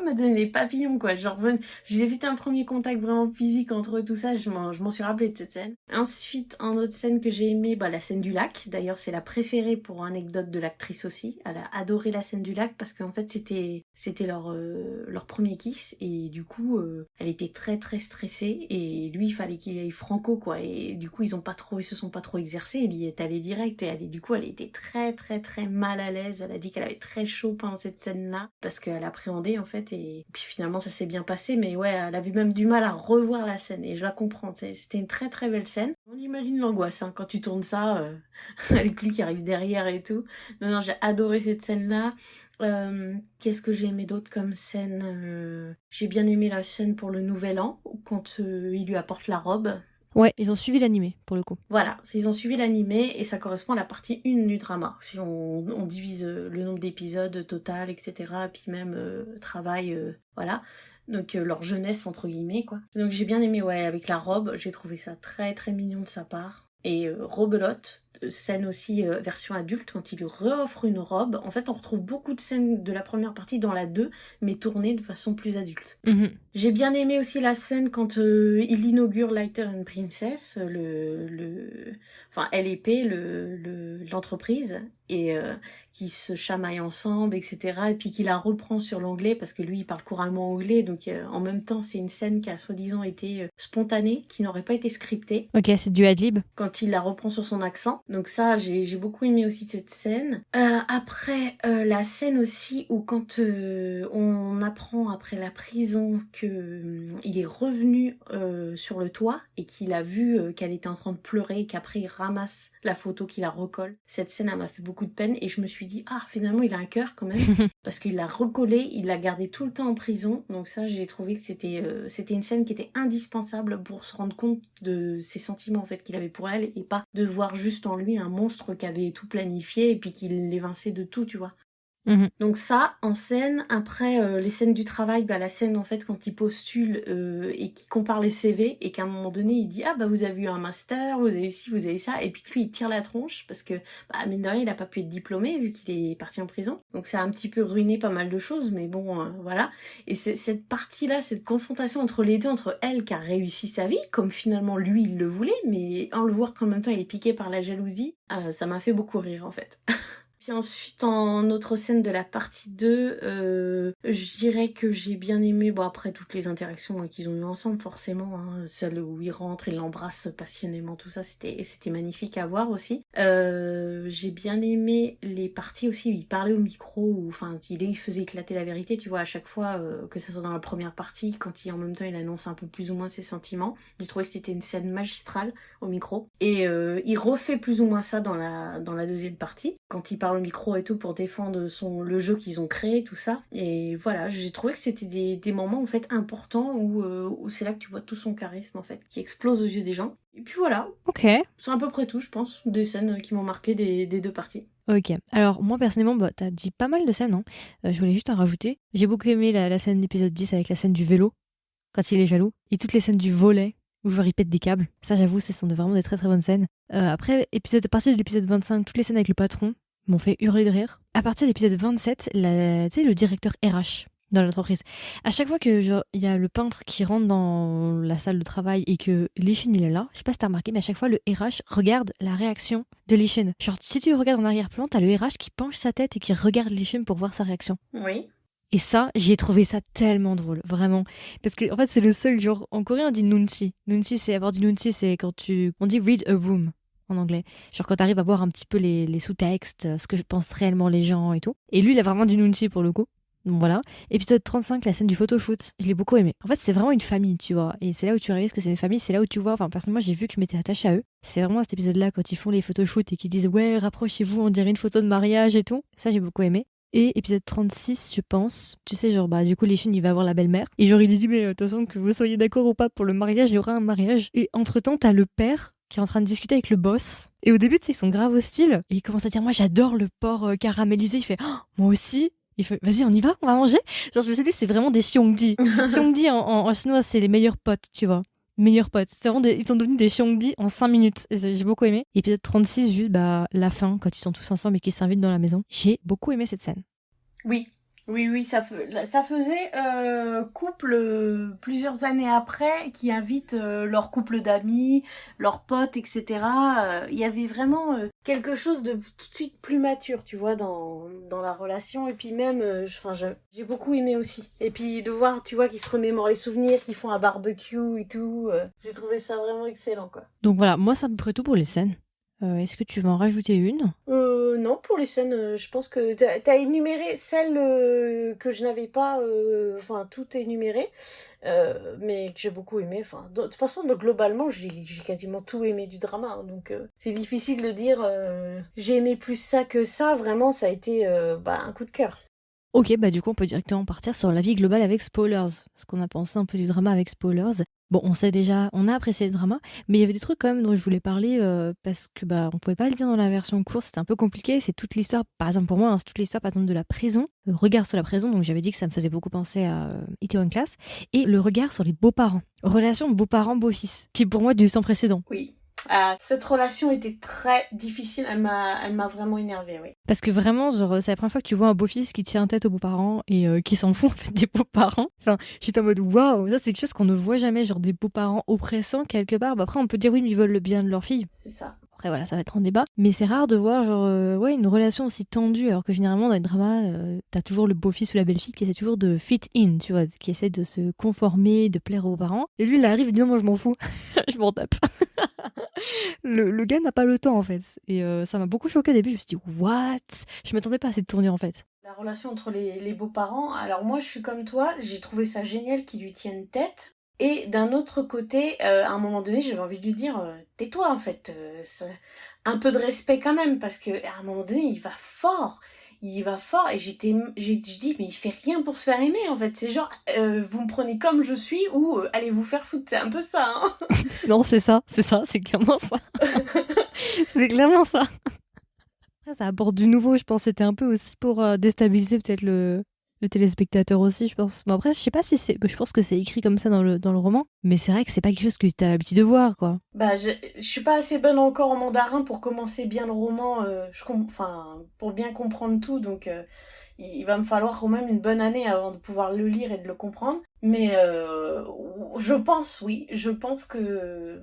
m'a donné les papillons quoi. Genre j'ai fait un premier contact vraiment physique entre eux, tout ça. Je m'en suis rappelée de cette scène. Ensuite, en autre scène que j'ai aimée, la scène du lac. D'ailleurs, c'est la préférée pour anecdote de l'actrice aussi. Elle a adoré la scène du lac parce qu'en fait c'était leur premier kiss et du coup elle était très très stressée et lui il fallait qu'il aille franco quoi et du coup ils se sont pas trop exercés, il y est allé direct et du coup elle était très très très mal à l'aise, elle a dit qu'elle avait très chaud pendant cette scène là parce qu'elle appréhendait en fait et puis finalement ça s'est bien passé mais ouais elle avait même du mal à revoir la scène et je la comprends, c'était une très très belle scène. On imagine l'angoisse quand tu tournes ça avec lui qui arrive derrière et tout. Non j'ai adoré cette scène là. Qu'est-ce que j'ai aimé d'autre comme scène j'ai bien aimé la scène pour le nouvel an quand il lui apporte la robe. Ouais, ils ont suivi l'animé, pour le coup. Voilà, ils ont suivi l'animé et ça correspond à la partie 1 du drama. Si on divise le nombre d'épisodes total, etc., puis même travail, voilà. Donc leur jeunesse, entre guillemets, quoi. Donc j'ai bien aimé, ouais, avec la robe, j'ai trouvé ça très très mignon de sa part. Et rebelote, scène aussi version adulte, quand il lui réoffre une robe. En fait, on retrouve beaucoup de scènes de la première partie dans la 2, mais tournées de façon plus adulte. J'ai bien aimé aussi la scène quand il inaugure Lighter and Princess, LEP, l'entreprise, et qui se chamaillent ensemble, etc. Et puis qu'il la reprend sur l'anglais, parce que lui, il parle couramment anglais, donc en même temps, c'est une scène qui a soi-disant été spontanée, qui n'aurait pas été scriptée. Ok, c'est du ad-lib. Quand il la reprend sur son accent. Donc ça, j'ai beaucoup aimé aussi cette scène. Après, la scène aussi où quand on apprend après la prison que il est revenu sur le toit et qu'il a vu qu'elle était en train de pleurer et qu'après il ramasse la photo, qu'il la recolle. Cette scène, elle m'a fait beaucoup de peine et je me suis dit, ah, finalement, il a un cœur quand même. Parce qu'il l'a recollé, il l'a gardé tout le temps en prison. Donc ça, j'ai trouvé que c'était une scène qui était indispensable pour se rendre compte de ses sentiments en fait qu'il avait pour elle et pas de voir juste en lui un monstre qui avait tout planifié et puis qu'il l'évinçait de tout, tu vois. Donc ça, en scène. Après, les scènes du travail, la scène en fait quand il postule et qu'il compare les CV et qu'à un moment donné il dit ah vous avez eu un master, vous avez ci, vous avez ça, et puis que lui il tire la tronche parce que mine de rien il a pas pu être diplômé vu qu'il est parti en prison. Donc ça a un petit peu ruiné pas mal de choses, mais bon voilà. Et c'est cette partie-là, cette confrontation entre les deux, entre elle qui a réussi sa vie comme finalement lui il le voulait, mais en le voir qu'en même temps il est piqué par la jalousie, ça m'a fait beaucoup rire en fait. Puis ensuite, en autre scène de la partie 2, je dirais que j'ai bien aimé, après toutes les interactions qu'ils ont eues ensemble, forcément, celle où il rentre, il l'embrasse passionnément, tout ça, c'était magnifique à voir aussi. J'ai bien aimé les parties aussi où il parlait au micro, il faisait éclater la vérité, tu vois, à chaque fois, que ce soit dans la première partie, quand en même temps il annonce un peu plus ou moins ses sentiments. J'ai trouvé que c'était une scène magistrale au micro. Et il refait plus ou moins ça dans la deuxième partie, quand il parle au micro et tout pour défendre le jeu qu'ils ont créé, tout ça. Et voilà, j'ai trouvé que c'était des moments en fait importants où c'est là que tu vois tout son charisme en fait, qui explose aux yeux des gens. Et puis voilà. Ok. C'est à peu près tout, je pense, des scènes qui m'ont marqué des deux parties. Ok. Alors moi personnellement, t'as dit pas mal de scènes, hein. Je voulais juste en rajouter. J'ai beaucoup aimé la scène d'épisode 10 avec la scène du vélo, quand il est jaloux, et toutes les scènes du volet, où il pète des câbles. Ça j'avoue, ce sont vraiment des très très bonnes scènes. Après, à partir de l'épisode 25, toutes les scènes avec le patron m'ont fait hurler de rire. À partir de l'épisode 27, tu sais, le directeur RH dans l'entreprise. À chaque fois que il y a le peintre qui rentre dans la salle de travail et que Lee-Shin il est là, je sais pas si t'as remarqué, mais à chaque fois le RH regarde la réaction de Lee-Shin. Genre si tu le regardes en arrière-plan, t'as le RH qui penche sa tête et qui regarde Lee-Shin pour voir sa réaction. Oui. Et ça, j'ai trouvé ça tellement drôle, vraiment. Parce que en fait, c'est le seul genre. En coréen, on dit nunchi. Nunchi, c'est avoir du nunchi, c'est quand on dit read a room en anglais. Genre quand t'arrives à voir un petit peu les sous-textes, ce que pensent réellement les gens et tout. Et lui, il a vraiment du nunchi pour le coup. Donc voilà. Épisode 35, la scène du photoshoot. Je l'ai beaucoup aimé. En fait, c'est vraiment une famille, tu vois. Et c'est là où tu réalises que c'est une famille, c'est là où tu vois. Enfin, personnellement, j'ai vu que je m'étais attachée à eux. C'est vraiment à cet épisode-là, quand ils font les photoshoots et qu'ils disent ouais, rapprochez-vous, on dirait une photo de mariage et tout. Ça, j'ai beaucoup aimé. Et épisode 36, je pense, tu sais, genre, du coup, Lee-Shin, il va voir la belle-mère. Et genre, il lui dit, mais de toute façon, que vous soyez d'accord ou pas pour le mariage, il y aura un mariage. Et entre-temps, t'as le père qui est en train de discuter avec le boss. Et au début, tu sais, ils sont grave hostiles. Et il commence à dire, moi, j'adore le porc caramélisé. Il fait, oh, moi aussi. Il fait, vas-y, on y va, on va manger. Genre, je me suis dit, c'est vraiment des Xiongdi. Xiongdi, en chinois, c'est les meilleurs potes, tu vois. Meilleurs potes. C'est vraiment ils sont devenus des Xiongdi en 5 minutes. J'ai beaucoup aimé. Épisode 36, juste, la fin, quand ils sont tous ensemble et qu'ils s'invitent dans la maison. J'ai beaucoup aimé cette scène. Oui, ça faisait couple plusieurs années après qui invitent leur couple d'amis, leurs potes, etc. Il y avait vraiment quelque chose de tout de suite plus mature, tu vois, dans la relation. Et puis même, j'ai beaucoup aimé aussi. Et puis de voir, tu vois, qu'ils se remémorent les souvenirs, qu'ils font un barbecue et tout. J'ai trouvé ça vraiment excellent, quoi. Donc voilà, moi c'est à peu près tout pour les scènes. Est-ce que tu veux en rajouter une ? Non, pour les scènes, je pense que t'as énuméré celles que je n'avais pas, tout énuméré, mais que j'ai beaucoup aimé. De toute façon, globalement, j'ai quasiment tout aimé du drama, hein, donc c'est difficile de dire j'ai aimé plus ça que ça. Vraiment, ça a été un coup de cœur. Ok, du coup, on peut directement partir sur l'avis global avec spoilers. Ce qu'on a pensé un peu du drama avec spoilers. Bon, on sait déjà, on a apprécié le drama, mais il y avait des trucs quand même dont je voulais parler parce que on pouvait pas le dire dans la version courte, c'était un peu compliqué. C'est toute l'histoire, par exemple pour moi, c'est toute l'histoire par exemple de la prison, le regard sur la prison. Donc j'avais dit que ça me faisait beaucoup penser à Itaewon Class, et le regard sur les beaux-parents, relation beaux-parents beaux-fils, qui pour moi est du sans précédent. Oui. Cette relation était très difficile, elle m'a vraiment énervée, oui. Parce que vraiment, genre, c'est la première fois que tu vois un beau-fils qui tient tête aux beaux-parents et qui s'en fout en fait des beaux-parents. Enfin, j'étais en mode waouh, ça c'est quelque chose qu'on ne voit jamais, genre des beaux-parents oppressants quelque part. Bah, après, on peut dire oui, mais ils veulent le bien de leur fille. C'est ça. Après, voilà, ça va être un débat. Mais c'est rare de voir genre, ouais, une relation aussi tendue, alors que généralement dans les dramas, t'as toujours le beau-fils ou la belle-fille qui essaie toujours de fit in, tu vois, qui essaie de se conformer, de plaire aux parents. Et lui, il arrive et dit non, moi je m'en fous, je m'en tape. Le gars n'a pas le temps en fait. Et ça m'a beaucoup choqué au début. Je me suis dit, what? Je m'attendais pas à cette tournure en fait. La relation entre les beaux-parents, alors moi je suis comme toi, j'ai trouvé ça génial qu'ils lui tiennent tête. Et d'un autre côté, à un moment donné, j'avais envie de lui dire, tais-toi en fait, un peu de respect quand même, parce que à un moment donné, il va fort. Il va fort et j'ai dit mais il fait rien pour se faire aimer en fait. C'est genre vous me prenez comme je suis ou allez vous faire foutre. C'est un peu ça. Hein. Non, c'est clairement ça. C'est clairement ça. Après, ça apporte du nouveau, je pense. C'était un peu aussi pour déstabiliser peut-être le téléspectateur aussi, je pense. Bon, après, je sais pas si c'est. Je pense que c'est écrit comme ça dans le roman, mais c'est vrai que c'est pas quelque chose que t'as l'habitude de voir, quoi. Bah, je suis pas assez bonne encore en mandarin pour commencer bien le roman, enfin, pour bien comprendre tout, donc il va me falloir quand même une bonne année avant de pouvoir le lire et de le comprendre. Mais je pense, oui, je pense que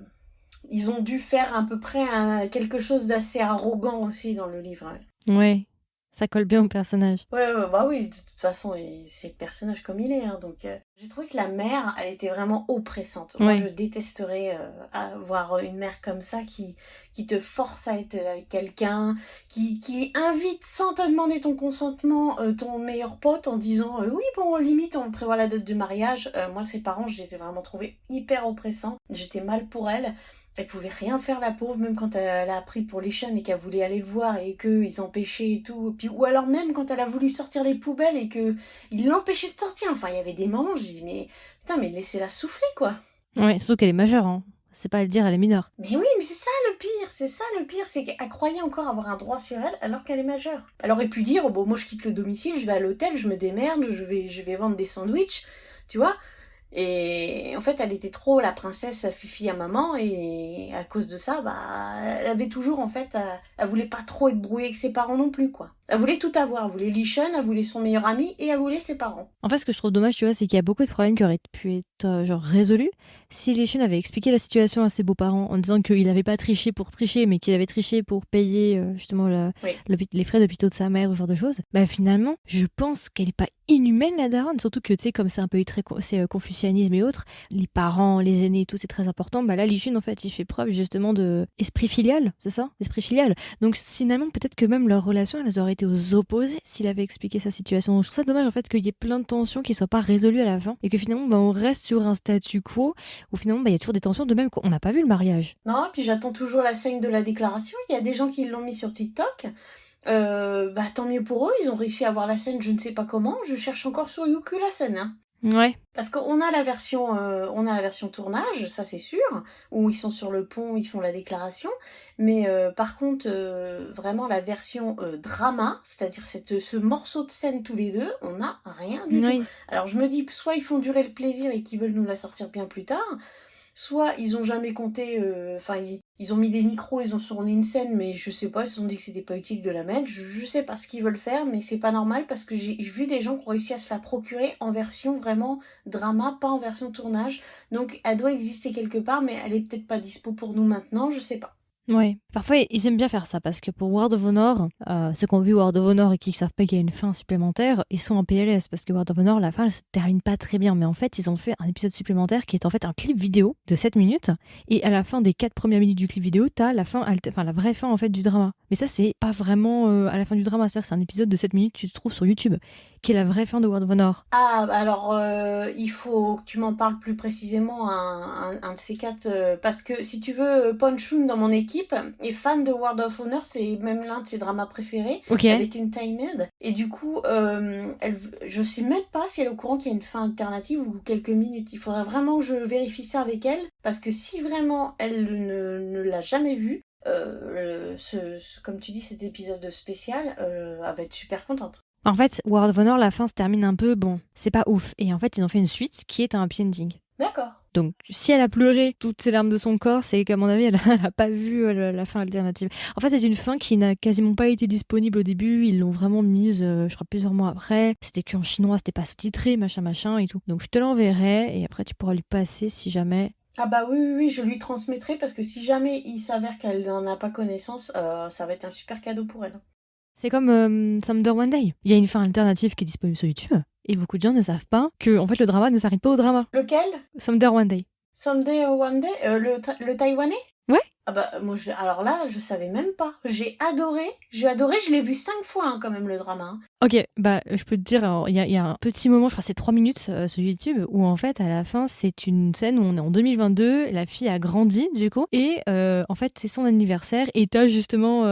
ils ont dû faire à peu près quelque chose d'assez arrogant aussi dans le livre. Ouais, ça colle bien au personnage. Ouais, bah oui, de toute façon, c'est le personnage comme il est. Hein, donc, j'ai trouvé que la mère, elle était vraiment oppressante. Moi, Ouais. je détesterais avoir une mère comme ça qui te force à être avec quelqu'un, qui invite sans te demander ton consentement ton meilleur pote en disant oui, bon, limite, on prévoit la date du mariage. Moi, ses parents, je les ai vraiment trouvés hyper oppressants. J'étais mal pour elle. Elle pouvait rien faire la pauvre, même quand elle a appris pour les chaînes et qu'elle voulait aller le voir et qu'ils empêchaient et tout. Puis, ou alors même quand elle a voulu sortir les poubelles et qu'ils l'empêchaient de sortir. Enfin, il y avait des moments, je dis mais putain, mais laissez-la souffler quoi. Ouais, surtout qu'elle est majeure, hein. C'est pas à le dire, elle est mineure. Mais oui, mais c'est ça le pire, c'est qu'elle croyait encore avoir un droit sur elle alors qu'elle est majeure. Elle aurait pu dire, bon moi je quitte le domicile, je vais à l'hôtel, je me démerde, je vais vendre des sandwichs, tu vois. Et en fait, elle était trop la princesse fifi à maman et à cause de ça, bah, elle avait toujours en fait, elle voulait pas trop être brouillée avec ses parents non plus quoi. Elle voulait tout avoir, elle voulait Lichun, elle voulait son meilleur ami et elle voulait ses parents. En fait, ce que je trouve dommage, tu vois, c'est qu'il y a beaucoup de problèmes qui auraient pu être genre résolus si Lichun avait expliqué la situation à ses beaux-parents en disant qu'il n'avait pas triché pour tricher, mais qu'il avait triché pour payer justement les frais d'hôpitaux de sa mère, ou ce genre de choses. Bah finalement, je pense qu'elle est pas inhumaine la daronne, surtout que tu sais comme c'est un peu c'est confucianisme et autres, les parents, les aînés et tout, c'est très important. Bah là, Lichun en fait, il fait preuve justement de esprit filial, c'est ça, esprit filial. Donc finalement, peut-être que même leur relation, elles auraient été aux opposés s'il avait expliqué sa situation. Je trouve ça dommage en fait qu'il y ait plein de tensions qui soient pas résolues à la fin et que finalement bah, on reste sur un statu quo où finalement bah, il y a toujours des tensions de même qu'on n'a pas vu le mariage. Non, puis j'attends toujours la scène de la déclaration. Il y a des gens qui l'ont mis sur TikTok. Bah tant mieux pour eux, ils ont réussi à avoir la scène, je ne sais pas comment. Je cherche encore sur Youku la scène. Hein. Ouais. Parce qu'on a la version tournage, ça c'est sûr, où ils sont sur le pont, ils font la déclaration. Mais par contre, vraiment la version drama, c'est-à-dire ce morceau de scène tous les deux, on n'a rien du tout. Alors je me dis, soit ils font durer le plaisir et qu'ils veulent nous la sortir bien plus tard, soit ils ont jamais compté, ils ont mis des micros, ils ont tourné une scène, mais je sais pas, ils se sont dit que c'était pas utile de la mettre. Je sais pas ce qu'ils veulent faire, mais c'est pas normal parce que j'ai vu des gens qui ont réussi à se la procurer en version vraiment drama, pas en version tournage. Donc elle doit exister quelque part, mais elle est peut-être pas dispo pour nous maintenant, je sais pas. Ouais, parfois ils aiment bien faire ça parce que pour World of Honor, ceux qui ont vu World of Honor et qui savent pas qu'il y a une fin supplémentaire, ils sont en PLS parce que World of Honor, la fin elle se termine pas très bien, mais en fait ils ont fait un épisode supplémentaire qui est en fait un clip vidéo de 7 minutes et à la fin des 4 premières minutes du clip vidéo, t'as la fin, la vraie fin en fait du drama. Mais ça c'est pas vraiment à la fin du drama, c'est-à-dire c'est un épisode de 7 minutes qui se trouve sur YouTube, qui est la vraie fin de World of Honor. Ah, alors il faut que tu m'en parles plus précisément un de ces quatre, parce que si tu veux, Ponchun dans mon équipe est fan de World of Honor, c'est même l'un de ses dramas préférés, avec une timed, et du coup, je sais même pas si elle est au courant qu'il y a une fin alternative ou quelques minutes. Il faudrait vraiment que je vérifie ça avec elle, parce que si vraiment elle ne l'a jamais vu, comme tu dis, cet épisode spécial, elle va être super contente. En fait, World of Honor, la fin se termine un peu, bon, c'est pas ouf. Et en fait, ils ont fait une suite qui est un happy ending. D'accord. Donc, si elle a pleuré toutes ses larmes de son corps, c'est qu'à mon avis, elle a pas vu la fin alternative. En fait, c'est une fin qui n'a quasiment pas été disponible au début. Ils l'ont vraiment mise, je crois, plusieurs mois après. C'était qu'en chinois, c'était pas sous-titré, machin et tout. Donc, je te l'enverrai et après, tu pourras lui passer si jamais. Ah bah oui, je lui transmettrai parce que si jamais il s'avère qu'elle n'en a pas connaissance, ça va être un super cadeau pour elle. C'est comme Thunder One Day. Il y a une fin alternative qui est disponible sur YouTube. Et beaucoup de gens ne savent pas que, en fait, le drama ne s'arrête pas au drama. Lequel? Thunder One Day. Someday or One Day, le taïwanais? Ouais. Ah bah moi alors là je savais même pas. J'ai adoré, je l'ai vu 5 fois quand même le drama. Hein. Ok, bah je peux te dire, il y a un petit moment, je crois que c'est 3 minutes sur YouTube, où en fait à la fin c'est une scène où on est en 2022, la fille a grandi du coup, et en fait c'est son anniversaire, et t'as justement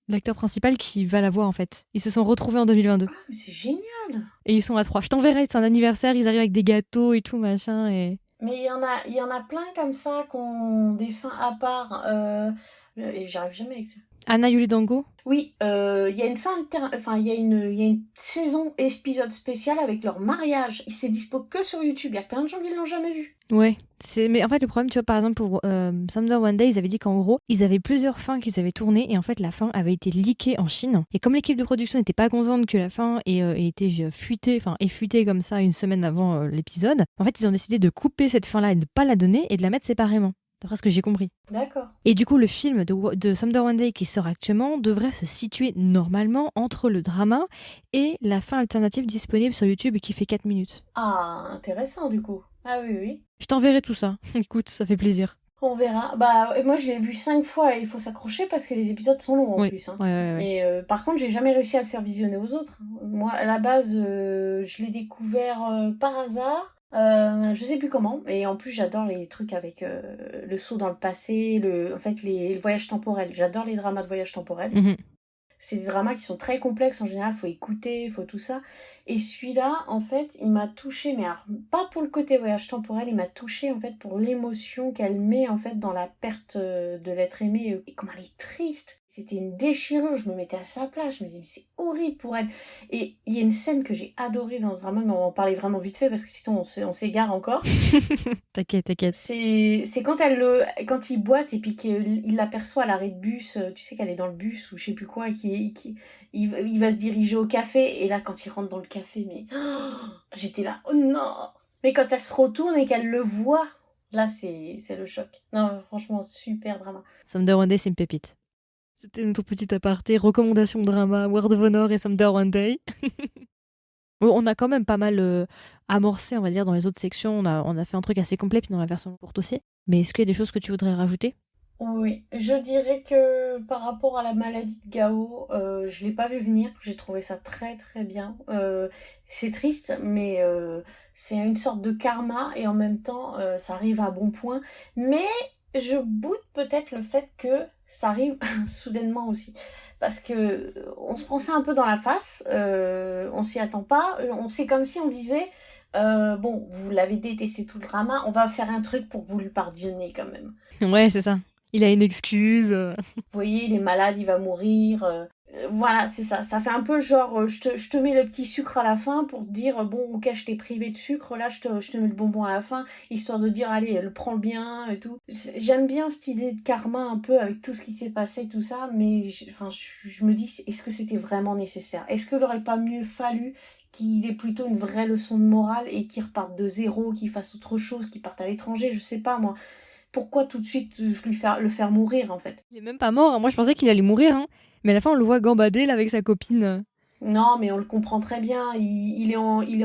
l'acteur principal qui va la voir en fait. Ils se sont retrouvés en 2022. Ah mais c'est génial. Et ils sont à 3. Je t'enverrai, c'est un anniversaire, ils arrivent avec des gâteaux et tout machin et... Mais il y en a plein comme ça qui ont des fins à part. Et j'arrive jamais avec ça. Anna Yulidango. Oui, il y a une fin enfin il y a une saison épisode spécial avec leur mariage. Et c'est dispo que sur YouTube. Il y a plein de gens qui l'ont jamais vu. Ouais, mais en fait le problème, tu vois, par exemple pour Thunder One Day, ils avaient dit qu'en gros, ils avaient plusieurs fins qu'ils avaient tournées et en fait la fin avait été leakée en Chine. Et comme l'équipe de production n'était pas contente que la fin ait été effutée comme ça une semaine avant l'épisode, en fait ils ont décidé de couper cette fin-là et de ne pas la donner et de la mettre séparément. D'après ce que j'ai compris. D'accord. Et du coup, le film de Thunder One Day qui sort actuellement devrait se situer normalement entre le drama et la fin alternative disponible sur YouTube qui fait 4 minutes. Ah, intéressant du coup. Ah oui. Je t'enverrai tout ça. Écoute, ça fait plaisir. On verra. Bah, moi, je l'ai vu 5 fois et il faut s'accrocher parce que les épisodes sont longs en plus. Hein. Ouais. Et par contre, j'ai jamais réussi à le faire visionner aux autres. Moi, à la base, je l'ai découvert par hasard. Je sais plus comment. Et en plus, j'adore les trucs avec le saut dans le passé, en fait, les voyages temporels. J'adore les dramas de voyages temporels. Mm-hmm. C'est des dramas qui sont très complexes en général, faut écouter, faut tout ça. Et celui-là, en fait, il m'a touchée, mais alors pas pour le côté voyage temporel, il m'a touchée en fait pour l'émotion qu'elle met en fait dans la perte de l'être aimé et comment elle est triste. C'était une déchirure, je me mettais à sa place, je me disais mais c'est horrible pour elle. Et il y a une scène que j'ai adorée dans ce drama, mais on va en parler vraiment vite fait parce que sinon on s'égare encore. T'inquiète. C'est quand quand il boite et puis qu'il l'aperçoit à l'arrêt de bus, tu sais qu'elle est dans le bus ou je sais plus quoi, et il va se diriger au café et là quand il rentre dans le café, mais j'étais là, oh non. Mais quand elle se retourne et qu'elle le voit, là c'est le choc. Non, franchement super drama. Thunder One Day, c'est une pépite. C'était notre petit aparté, recommandation de drama, World of Honor et Thunder One Day. On a quand même pas mal amorcé, on va dire, dans les autres sections. On a fait un truc assez complet, puis dans la version courte aussi. Mais est-ce qu'il y a des choses que tu voudrais rajouter ? Oui, je dirais que par rapport à la maladie de Gao, je l'ai pas vu venir. J'ai trouvé ça très très bien. C'est triste, mais c'est une sorte de karma et en même temps, ça arrive à bon point. Mais je boude peut-être le fait que ça arrive soudainement aussi. Parce que on se prend ça un peu dans la face, on s'y attend pas. C'est comme si on disait, bon, vous l'avez détesté tout le drama, on va faire un truc pour que vous lui pardonniez quand même. Ouais, c'est ça. Il a une excuse. Vous voyez, il est malade, il va mourir. Voilà, c'est ça. Ça fait un peu genre, je te mets le petit sucre à la fin pour te dire, bon, ok, je t'ai privé de sucre, là, je te mets le bonbon à la fin, histoire de dire, allez, prends le bien et tout. J'aime bien cette idée de karma un peu avec tout ce qui s'est passé, tout ça, mais je me dis, est-ce que c'était vraiment nécessaire ? Est-ce qu'il n'aurait pas mieux fallu qu'il ait plutôt une vraie leçon de morale et qu'il reparte de zéro, qu'il fasse autre chose, qu'il parte à l'étranger, je sais pas, moi. Pourquoi tout de suite le faire mourir en fait ? Il est même pas mort. Moi, je pensais qu'il allait mourir. Hein. Mais à la fin, on le voit gambader là, avec sa copine. Non, mais on le comprend très bien. Il est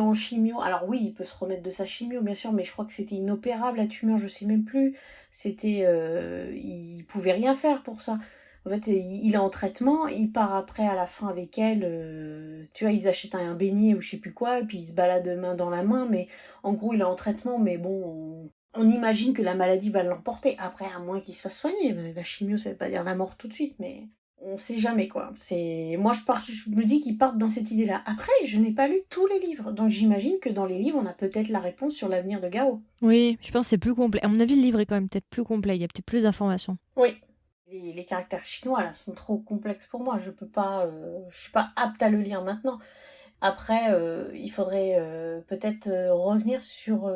en chimio. Alors oui, il peut se remettre de sa chimio, bien sûr, mais je crois que c'était inopérable, la tumeur, je sais même plus. C'était... il pouvait rien faire pour ça. En fait, il est en traitement, il part après à la fin avec elle. Tu vois, ils achètent un beignet ou je sais plus quoi, et puis ils se baladent main dans la main, mais en gros, il est en traitement, mais bon... On imagine que la maladie va l'emporter. Après, à moins qu'il se fasse soigner. La chimio, ça veut pas dire la mort tout de suite, mais on sait jamais, quoi. Moi, je me dis qu'ils partent dans cette idée-là. Après, je n'ai pas lu tous les livres. Donc, j'imagine que dans les livres, on a peut-être la réponse sur l'avenir de Gao. Oui, je pense que c'est plus complet. À mon avis, le livre est quand même peut-être plus complet. Il y a peut-être plus d'informations. Oui. Les caractères chinois, là, sont trop complexes pour moi. Je suis pas apte à le lire maintenant. Après, il faudrait peut-être revenir sur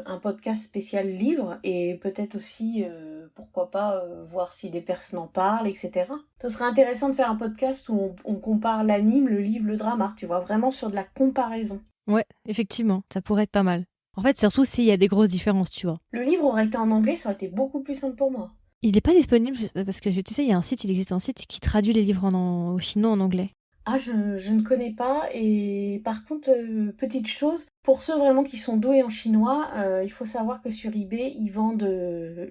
un podcast spécial livre et peut-être aussi, pourquoi pas, voir si des personnes en parlent, etc. Ce serait intéressant de faire un podcast où on compare l'anime, le livre, le drama, tu vois, vraiment sur de la comparaison. Ouais, effectivement, ça pourrait être pas mal. En fait, surtout s'il y a des grosses différences, tu vois. Le livre aurait été en anglais, ça aurait été beaucoup plus simple pour moi. Il n'est pas disponible parce que tu sais, il existe un site qui traduit les livres au chinois en anglais. Ah, je ne connais pas. Et par contre, petite chose, pour ceux vraiment qui sont doués en chinois, il faut savoir que sur eBay, ils vendent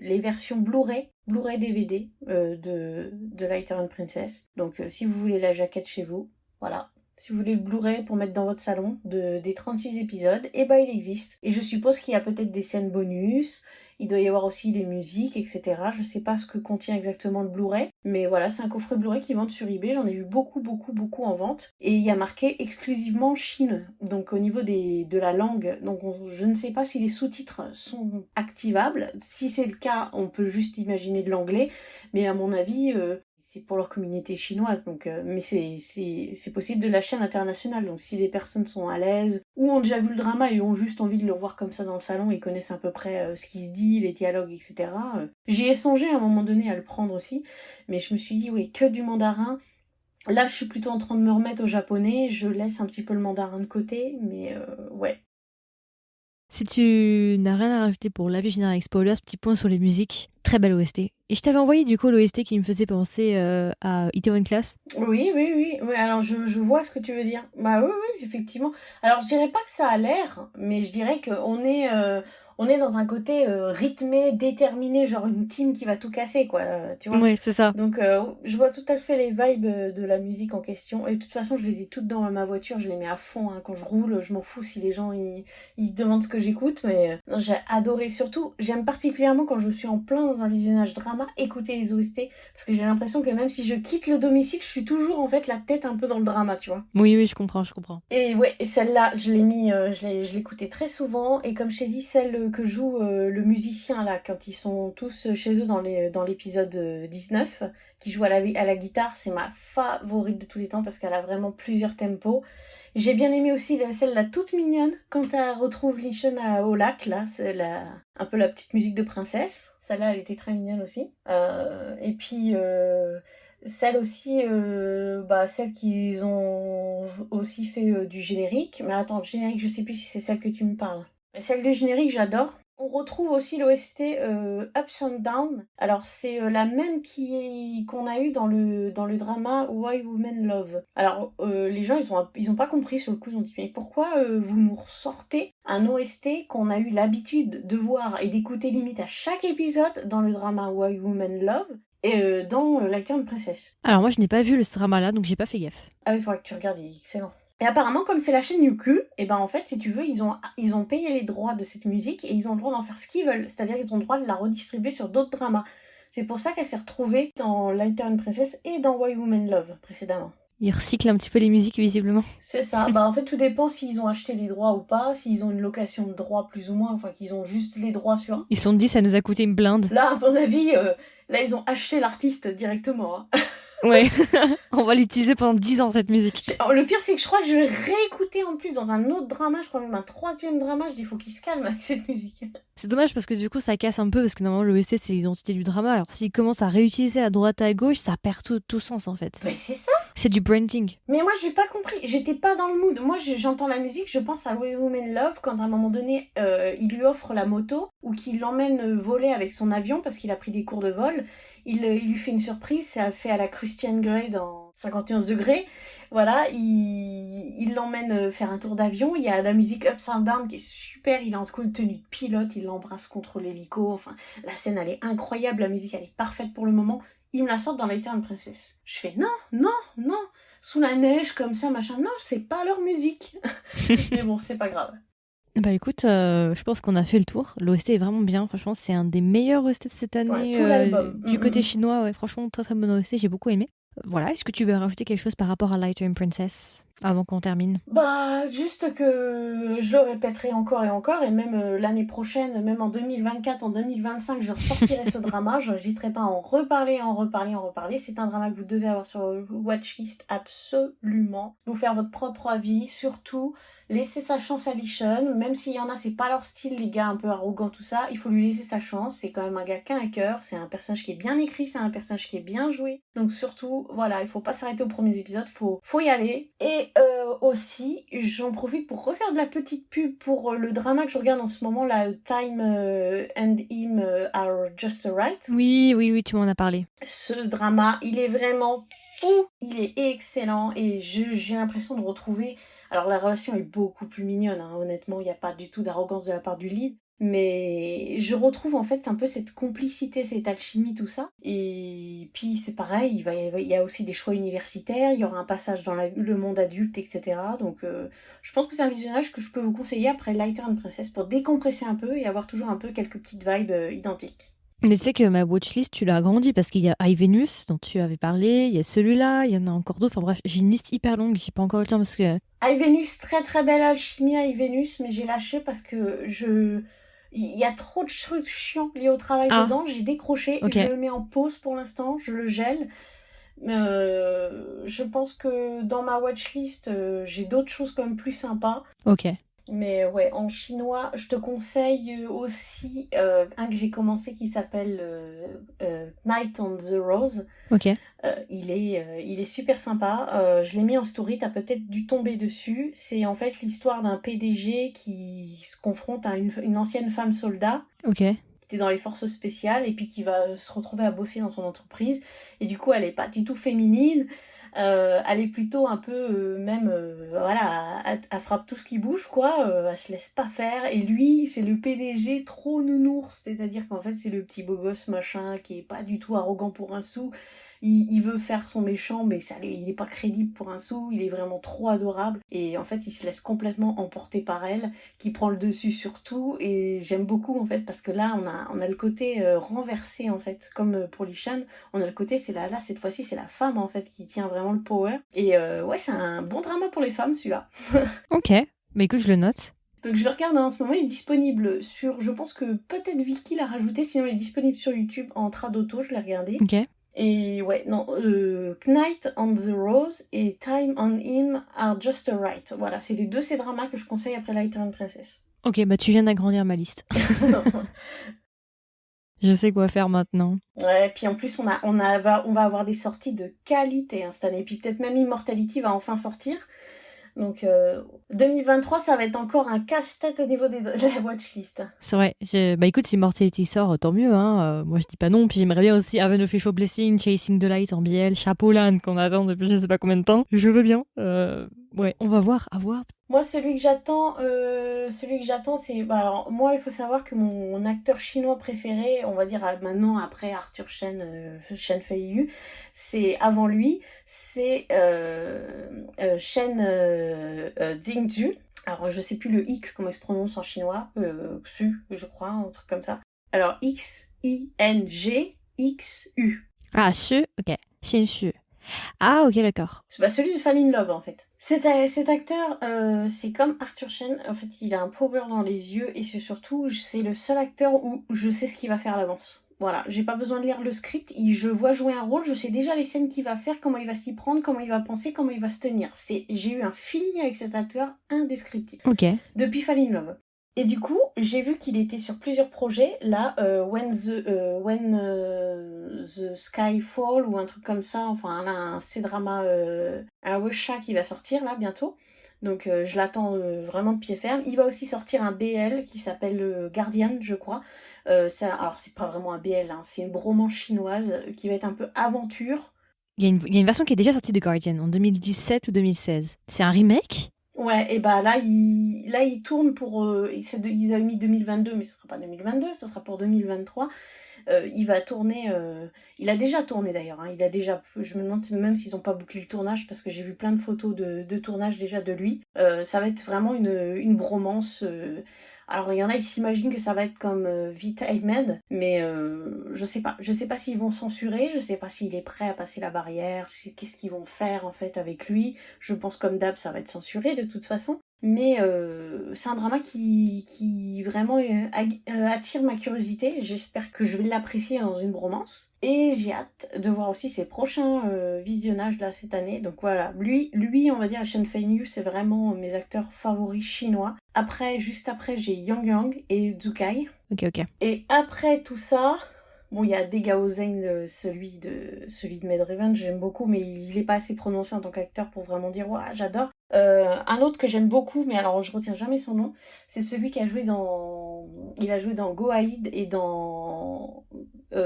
les versions Blu-ray DVD de Lighter and Princess. Donc si vous voulez la jaquette chez vous, voilà. Si vous voulez le Blu-ray pour mettre dans votre salon des 36 épisodes, eh ben il existe. Et je suppose qu'il y a peut-être des scènes bonus. Il doit y avoir aussi les musiques, etc. Je sais pas ce que contient exactement le Blu-ray, mais voilà, c'est un coffret Blu-ray qui vend sur eBay. J'en ai vu beaucoup en vente. Et il y a marqué exclusivement Chine. Donc au niveau de la langue, donc je ne sais pas si les sous-titres sont activables. Si c'est le cas, on peut juste imaginer de l'anglais. Mais à mon avis, c'est pour leur communauté chinoise, donc mais c'est possible de lâcher à l'international. Donc si des personnes sont à l'aise ou ont déjà vu le drama et ont juste envie de le voir comme ça dans le salon et connaissent à peu près ce qui se dit, les dialogues, etc. J'y ai songé à un moment donné à le prendre aussi, mais je me suis dit oui, que du mandarin. Là, je suis plutôt en train de me remettre au japonais, je laisse un petit peu le mandarin de côté, mais ouais. Si tu n'as rien à rajouter pour l'avis général avec spoilers, petit point sur les musiques. Très belle OST. Et je t'avais envoyé du coup l'OST qui me faisait penser à Itaewon Class. Oui, alors je vois ce que tu veux dire. Bah oui, effectivement. Alors je dirais pas que ça a l'air, mais je dirais on est dans un côté rythmé, déterminé, genre une team qui va tout casser, quoi, tu vois. Oui, c'est ça. Donc je vois tout à fait les vibes de la musique en question. Et de toute façon, je les ai toutes dans ma voiture, je les mets à fond, hein. Quand je roule, je m'en fous si les gens ils se demandent ce que j'écoute, mais non, j'ai adoré. Surtout, j'aime particulièrement quand je suis en plein dans un visionnage drama, écouter les OST, parce que j'ai l'impression que même si je quitte le domicile, je suis toujours en fait la tête un peu dans le drama, tu vois. Oui, je comprends. Et ouais, celle-là, je l'ai mis, je l'écoutais très souvent, et comme je t'ai dit, celle que joue le musicien là, quand ils sont tous chez eux dans l'épisode 19, qui joue à la guitare, c'est ma favorite de tous les temps parce qu'elle a vraiment plusieurs tempos. J'ai bien aimé aussi celle là toute mignonne quand elle retrouve Li-Shun au lac là, c'est un peu la petite musique de princesse. Celle-là, elle était très mignonne aussi. Et puis celle aussi, celle qu'ils ont aussi fait du générique. Mais attends, le générique, je sais plus si c'est celle que tu me parles. Mais celle du générique, j'adore. On retrouve aussi l'OST Ups and Down. Alors c'est la même qu'on a eu dans le drama Why Women Love. Alors les gens ils ont pas compris sur le coup, ils ont dit mais pourquoi vous nous ressortez un OST qu'on a eu l'habitude de voir et d'écouter limite à chaque épisode dans le drama Why Women Love et dans Lighter and Princess. Alors moi je n'ai pas vu ce drama là donc j'ai pas fait gaffe. Ah il faudrait que tu regardes, il est excellent. Et apparemment, comme c'est la chaîne Youku, et ben en fait, si tu veux, ils ont payé les droits de cette musique et ils ont le droit d'en faire ce qu'ils veulent. C'est-à-dire qu'ils ont le droit de la redistribuer sur d'autres dramas. C'est pour ça qu'elle s'est retrouvée dans Lighter and Princess et dans Why Women Love précédemment. Ils recyclent un petit peu les musiques visiblement. C'est ça. En fait, tout dépend s'ils ont acheté les droits ou pas, s'ils ont une location de droits plus ou moins, enfin qu'ils ont juste les droits sur. Ils se sont dit ça nous a coûté une blinde. Là, à mon avis, là ils ont acheté l'artiste directement. Hein. Ouais, on va l'utiliser pendant 10 ans cette musique. Le pire c'est que je crois que je l'ai réécouté en plus dans un autre drama, je crois même un 3e drama, je dis il faut qu'il se calme avec cette musique. C'est dommage parce que du coup ça casse un peu parce que normalement l'OST c'est l'identité du drama, alors s'ils commencent à réutiliser à droite à gauche ça perd tout sens en fait. Mais c'est ça. C'est du branding. Mais moi j'ai pas compris, j'étais pas dans le mood. Moi j'entends la musique, je pense à Why Women Love quand à un moment donné il lui offre la moto ou qu'il l'emmène voler avec son avion parce qu'il a pris des cours de vol. Il lui fait une surprise, ça fait à la Christian Grey dans 51 degrés. Voilà, il l'emmène faire un tour d'avion. Il y a la musique Ups and Down qui est super. Il est en tenue de pilote, il l'embrasse contre l'hélico. Enfin, la scène elle est incroyable, la musique elle est parfaite pour le moment. Il me la sort dans Lighter and Princess. Je fais non. Sous la neige comme ça, machin. Non, c'est pas leur musique. Mais bon, c'est pas grave. Bah écoute, je pense qu'on a fait le tour. L'OST est vraiment bien, franchement, c'est un des meilleurs OST de cette année. Ouais, tout l'album. Du côté chinois, ouais, franchement, très très bon OST, j'ai beaucoup aimé. Voilà, est-ce que tu veux rajouter quelque chose par rapport à Lighter and Princess ? avant qu'on termine? Bah, juste que je le répéterai encore et encore, et même l'année prochaine, même en 2024, en 2025, je ressortirai ce drama, je n'hésiterai pas à en reparler, en reparler, en reparler. C'est un drama que vous devez avoir sur Watchlist, absolument. Vous faire votre propre avis, surtout, laissez sa chance à Leishan, même s'il y en a, c'est pas leur style, les gars un peu arrogants, tout ça, il faut lui laisser sa chance, c'est quand même un gars qui a un cœur, c'est un personnage qui est bien écrit, c'est un personnage qui est bien joué, donc surtout, voilà, il faut pas s'arrêter aux premiers épisodes, faut y aller, et aussi, j'en profite pour refaire de la petite pub pour le drama que je regarde en ce moment, là, Time and Him Are Just Right. Oui, tu m'en as parlé. Ce drama, il est vraiment fou, il est excellent, et j'ai l'impression de retrouver... Alors la relation est beaucoup plus mignonne, hein, honnêtement, il n'y a pas du tout d'arrogance de la part du lead, mais je retrouve en fait un peu cette complicité, cette alchimie, tout ça. Et puis c'est pareil, il y a aussi des choix universitaires, il y aura un passage dans le monde adulte, etc. Donc je pense que c'est un visionnage que je peux vous conseiller après Lighter and Princess pour décompresser un peu et avoir toujours un peu quelques petites vibes identiques. Mais tu sais que ma watchlist, tu l'as agrandie parce qu'il y a iVenus dont tu avais parlé, il y a celui-là, il y en a encore d'autres. Enfin bref, j'ai une liste hyper longue, j'ai pas encore eu le temps parce que... iVenus, très très belle alchimie iVenus, mais j'ai lâché parce que il y a trop de trucs chiants liés au travail dedans, j'ai décroché, je le mets en pause pour l'instant, je le gèle. Je pense que dans ma watchlist, j'ai d'autres choses quand même plus sympas. Ok. Mais ouais, en chinois, je te conseille aussi un que j'ai commencé qui s'appelle Night on the Rose. Ok. Il est super sympa. Je l'ai mis en story, t'as peut-être dû tomber dessus. C'est en fait l'histoire d'un PDG qui se confronte à une ancienne femme soldat. Ok. Qui était dans les forces spéciales et puis qui va se retrouver à bosser dans son entreprise. Et du coup, elle est pas du tout féminine. Elle est plutôt un peu voilà, elle frappe tout ce qui bouge, quoi. Elle se laisse pas faire. Et lui, c'est le PDG trop nounours, c'est-à-dire qu'en fait, c'est le petit beau gosse machin qui est pas du tout arrogant pour un sou. Il veut faire son méchant, mais il est pas crédible pour un sou, il est vraiment trop adorable. Et en fait, il se laisse complètement emporter par elle, qui prend le dessus sur tout. Et j'aime beaucoup, en fait, parce que là, on a le côté renversé, en fait. Comme pour Lishan, on a le côté, là, cette fois-ci, c'est la femme, en fait, qui tient vraiment le power. Et ouais, c'est un bon drama pour les femmes, celui-là. Ok, mais écoute, je le note. Donc je le regarde en ce moment, il est disponible sur... Je pense que peut-être Vicky l'a rajouté, sinon il est disponible sur YouTube en Tradoto, je l'ai regardé. Ok. Et ouais, non, Night on the Rose et Time on Him Are Just Right. Voilà, c'est les deux ces dramas que je conseille après Lighter and Princess. Ok, bah tu viens d'agrandir ma liste. Je sais quoi faire maintenant. Ouais, puis en plus on va avoir des sorties de qualité cette année. Puis peut-être même Immortality va enfin sortir. Donc 2023, ça va être encore un casse-tête au niveau de la watchlist. C'est vrai. Bah écoute, si Immortality sort, tant mieux. Hein. Moi, je dis pas non. Puis j'aimerais bien aussi Have an Official Blessing, Chasing the Light en BL, Chapeauland qu'on attend depuis je sais pas combien de temps. Je veux bien. Ouais, on va voir, à voir. Moi, celui que j'attends, c'est... Bah, alors, moi, il faut savoir que mon acteur chinois préféré, on va dire maintenant, après Arthur Shen, Shen Feiyu, c'est avant lui, c'est Shen Jingju. Alors, je sais plus le X, comment il se prononce en chinois, Xu, je crois, un truc comme ça. Alors, X-I-N-G-X-U. Ah, Xu, ok. Xin Xu. Ah, ok, d'accord. C'est celui de Fall in Love, en fait. Cet acteur, c'est comme Arthur Shen. En fait, il a un power dans les yeux et surtout, c'est le seul acteur où je sais ce qu'il va faire à l'avance. Voilà, j'ai pas besoin de lire le script, je vois jouer un rôle, je sais déjà les scènes qu'il va faire, comment il va s'y prendre, comment il va penser, comment il va se tenir. J'ai eu un feeling avec cet acteur indescriptible. Ok. Depuis Fall in Love. Et du coup, j'ai vu qu'il était sur plusieurs projets. Là, When the Sky Fall ou un truc comme ça. Enfin, là, un C-drama, un Wusha qui va sortir là bientôt. Donc, je l'attends vraiment de pied ferme. Il va aussi sortir un BL qui s'appelle Guardian, je crois. Alors, c'est pas vraiment un BL, hein, c'est une bromance chinoise qui va être un peu aventure. Il y a une version qui est déjà sortie de Guardian en 2017 ou 2016. C'est un remake ? Ouais, et bah là, il tourne pour... ils avaient mis 2022, mais ce sera pas 2022, ce sera pour 2023. Il va tourner... il a déjà tourné d'ailleurs. Hein, je me demande même s'ils ont pas bouclé le tournage, parce que j'ai vu plein de photos de tournage déjà de lui. Ça va être vraiment une bromance... Alors il y en a, ils s'imaginent que ça va être comme Vita Ahmed, mais je sais pas. Je sais pas s'ils vont censurer, je sais pas s'il est prêt à passer la barrière, qu'est-ce qu'ils vont faire en fait avec lui. Je pense comme d'hab, ça va être censuré de toute façon. Mais c'est un drama qui vraiment attire ma curiosité. J'espère que je vais l'apprécier dans une bromance. Et j'ai hâte de voir aussi ses prochains visionnages là cette année. Donc voilà, lui on va dire, Shen Fei-Yu, c'est vraiment mes acteurs favoris chinois. Juste après, j'ai Yang Yang et Zukai. Ok. Et après tout ça... Bon, il y a Degao Zhang, celui de Mad Revenge, j'aime beaucoup, mais il est pas assez prononcé en tant qu'acteur pour vraiment dire « Ouah, j'adore ». Un autre que j'aime beaucoup, mais alors je retiens jamais son nom, c'est celui qui a joué dans... Il a joué dans Go Ahead et dans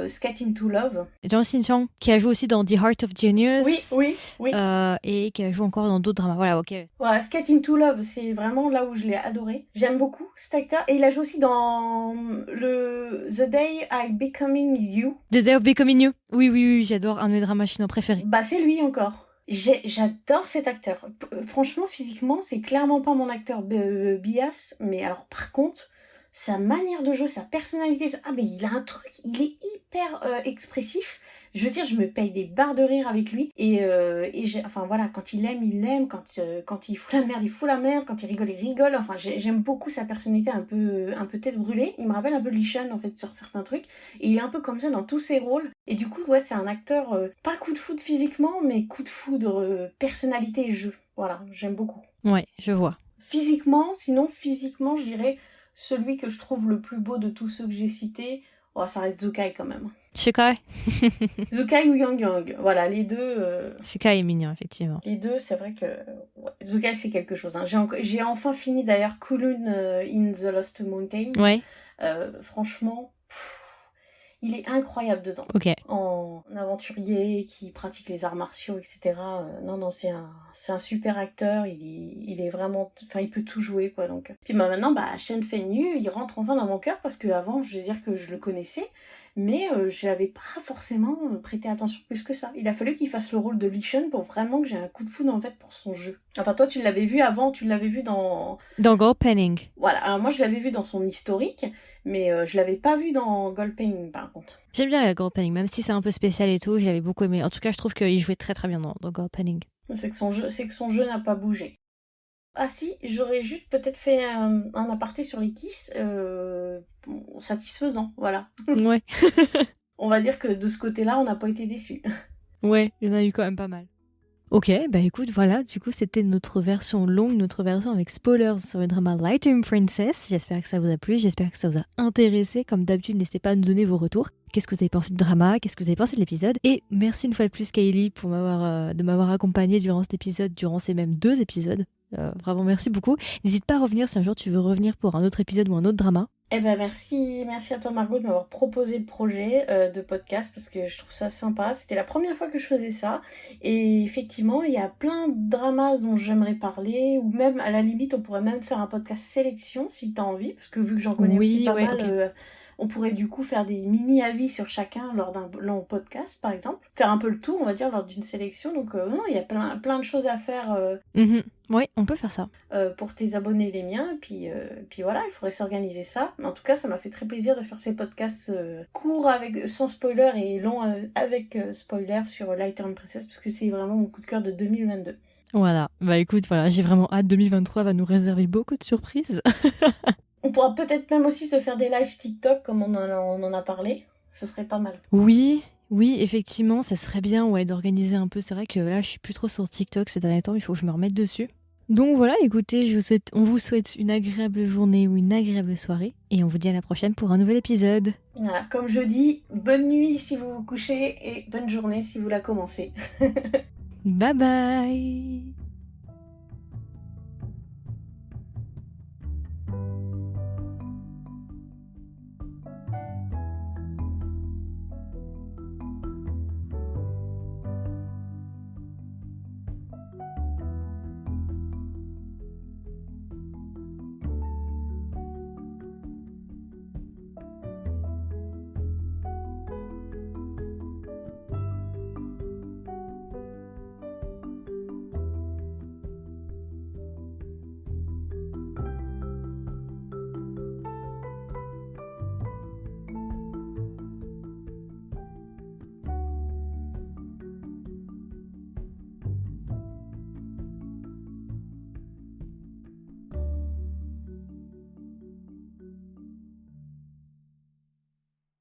Skate into Love. Jang Sin-chong, qui a joué aussi dans The Heart of Genius. Oui. Et qui a joué encore dans d'autres dramas. Voilà, ok. Voilà, Skate into Love, c'est vraiment là où je l'ai adoré. J'aime beaucoup cet acteur. Et il a joué aussi dans The Day I Becoming You. The Day of Becoming You. Oui, j'adore, un de mes dramas chinois préférés. Bah, c'est lui encore. J'adore cet acteur. Franchement, physiquement, c'est clairement pas mon acteur bias, mais alors par contre, sa manière de jouer, sa personnalité, mais il a un truc, il est hyper expressif. Je veux dire, je me paye des barres de rire avec lui. Enfin voilà, quand il aime, quand il fout la merde, il fout la merde, quand il rigole. Enfin, j'aime beaucoup sa personnalité un peu tête brûlée. Il me rappelle un peu Lee Chun, en fait, sur certains trucs. Et il est un peu comme ça dans tous ses rôles. Et du coup, ouais, c'est un acteur, pas coup de foudre physiquement, mais coup de foudre personnalité et jeu. Voilà, j'aime beaucoup. Ouais, je vois. Physiquement, je dirais celui que je trouve le plus beau de tous ceux que j'ai cités. Oh, ça reste Zukai quand même. Shikai. Zukai ou Yang Yang. Voilà, les deux... Shikai est mignon, effectivement. Les deux, c'est vrai que... Ouais, Zukai, c'est quelque chose. Hein. J'ai enfin fini d'ailleurs Kulun in the Lost Mountain. Ouais. Franchement... Il est incroyable dedans. Ok. En aventurier qui pratique les arts martiaux, etc. Non, c'est un super acteur. Il est vraiment... Enfin, il peut tout jouer, quoi. Donc. Puis maintenant, Shen Fei-Yu, il rentre enfin dans mon cœur parce qu'avant, je veux dire que je le connaissais, mais je n'avais pas forcément prêté attention plus que ça. Il a fallu qu'il fasse le rôle de Lee Chun pour vraiment que j'ai un coup de foudre, en fait, pour son jeu. Enfin, toi, tu l'avais vu avant, tu l'avais vu dans... Dans Gold Penning. Voilà, alors moi, je l'avais vu dans son historique, mais je l'avais pas vu dans Gold Penning, par contre. J'aime bien la Gold Penning, même si c'est un peu spécial et tout, je l'avais beaucoup aimé. En tout cas, je trouve qu'il jouait très très bien dans Gold Penning. C'est que son jeu n'a pas bougé. Ah si, j'aurais juste peut-être fait un aparté sur les Kiss, satisfaisant, voilà. Ouais. On va dire que de ce côté-là, on n'a pas été déçus. Ouais, il y en a eu quand même pas mal. Ok, écoute, voilà, du coup c'était notre version longue, notre version avec spoilers sur le drama Lightroom Princess. J'espère que ça vous a plu, j'espère que ça vous a intéressé. Comme d'habitude, n'hésitez pas à nous donner vos retours. Qu'est-ce que vous avez pensé du drama? Qu'est-ce que vous avez pensé de l'épisode? Et merci une fois de plus Kaylee pour de m'avoir accompagnée durant cet épisode, durant ces même 2 épisodes. Vraiment merci beaucoup. N'hésite pas à revenir si un jour tu veux revenir pour un autre épisode ou un autre drama. Eh ben merci à toi Margot de m'avoir proposé le projet de podcast parce que je trouve ça sympa. C'était la première fois que je faisais ça et effectivement il y a plein de dramas dont j'aimerais parler ou même à la limite on pourrait même faire un podcast sélection si t'as envie parce que vu que j'en connais aussi pas mal, okay. On pourrait du coup faire des mini-avis sur chacun lors d'un long podcast par exemple. Faire un peu le tour on va dire lors d'une sélection donc non il y a plein de choses à faire. Oui, on peut faire ça. Pour tes abonnés et les miens, puis voilà, il faudrait s'organiser ça. Mais en tout cas, ça m'a fait très plaisir de faire ces podcasts courts sans spoiler et longs avec spoiler sur Lightroom Princess, parce que c'est vraiment mon coup de cœur de 2022. Voilà, écoute, j'ai vraiment hâte. 2023 va nous réserver beaucoup de surprises. On pourra peut-être même aussi se faire des lives TikTok, comme on en a parlé. Ce serait pas mal. Oui, effectivement, ça serait bien d'organiser un peu. C'est vrai que là, je suis plus trop sur TikTok ces derniers temps, il faut que je me remette dessus. Donc voilà, écoutez, on vous souhaite une agréable journée ou une agréable soirée. Et on vous dit à la prochaine pour un nouvel épisode. Voilà, comme je dis, bonne nuit si vous vous couchez et bonne journée si vous la commencez. Bye bye.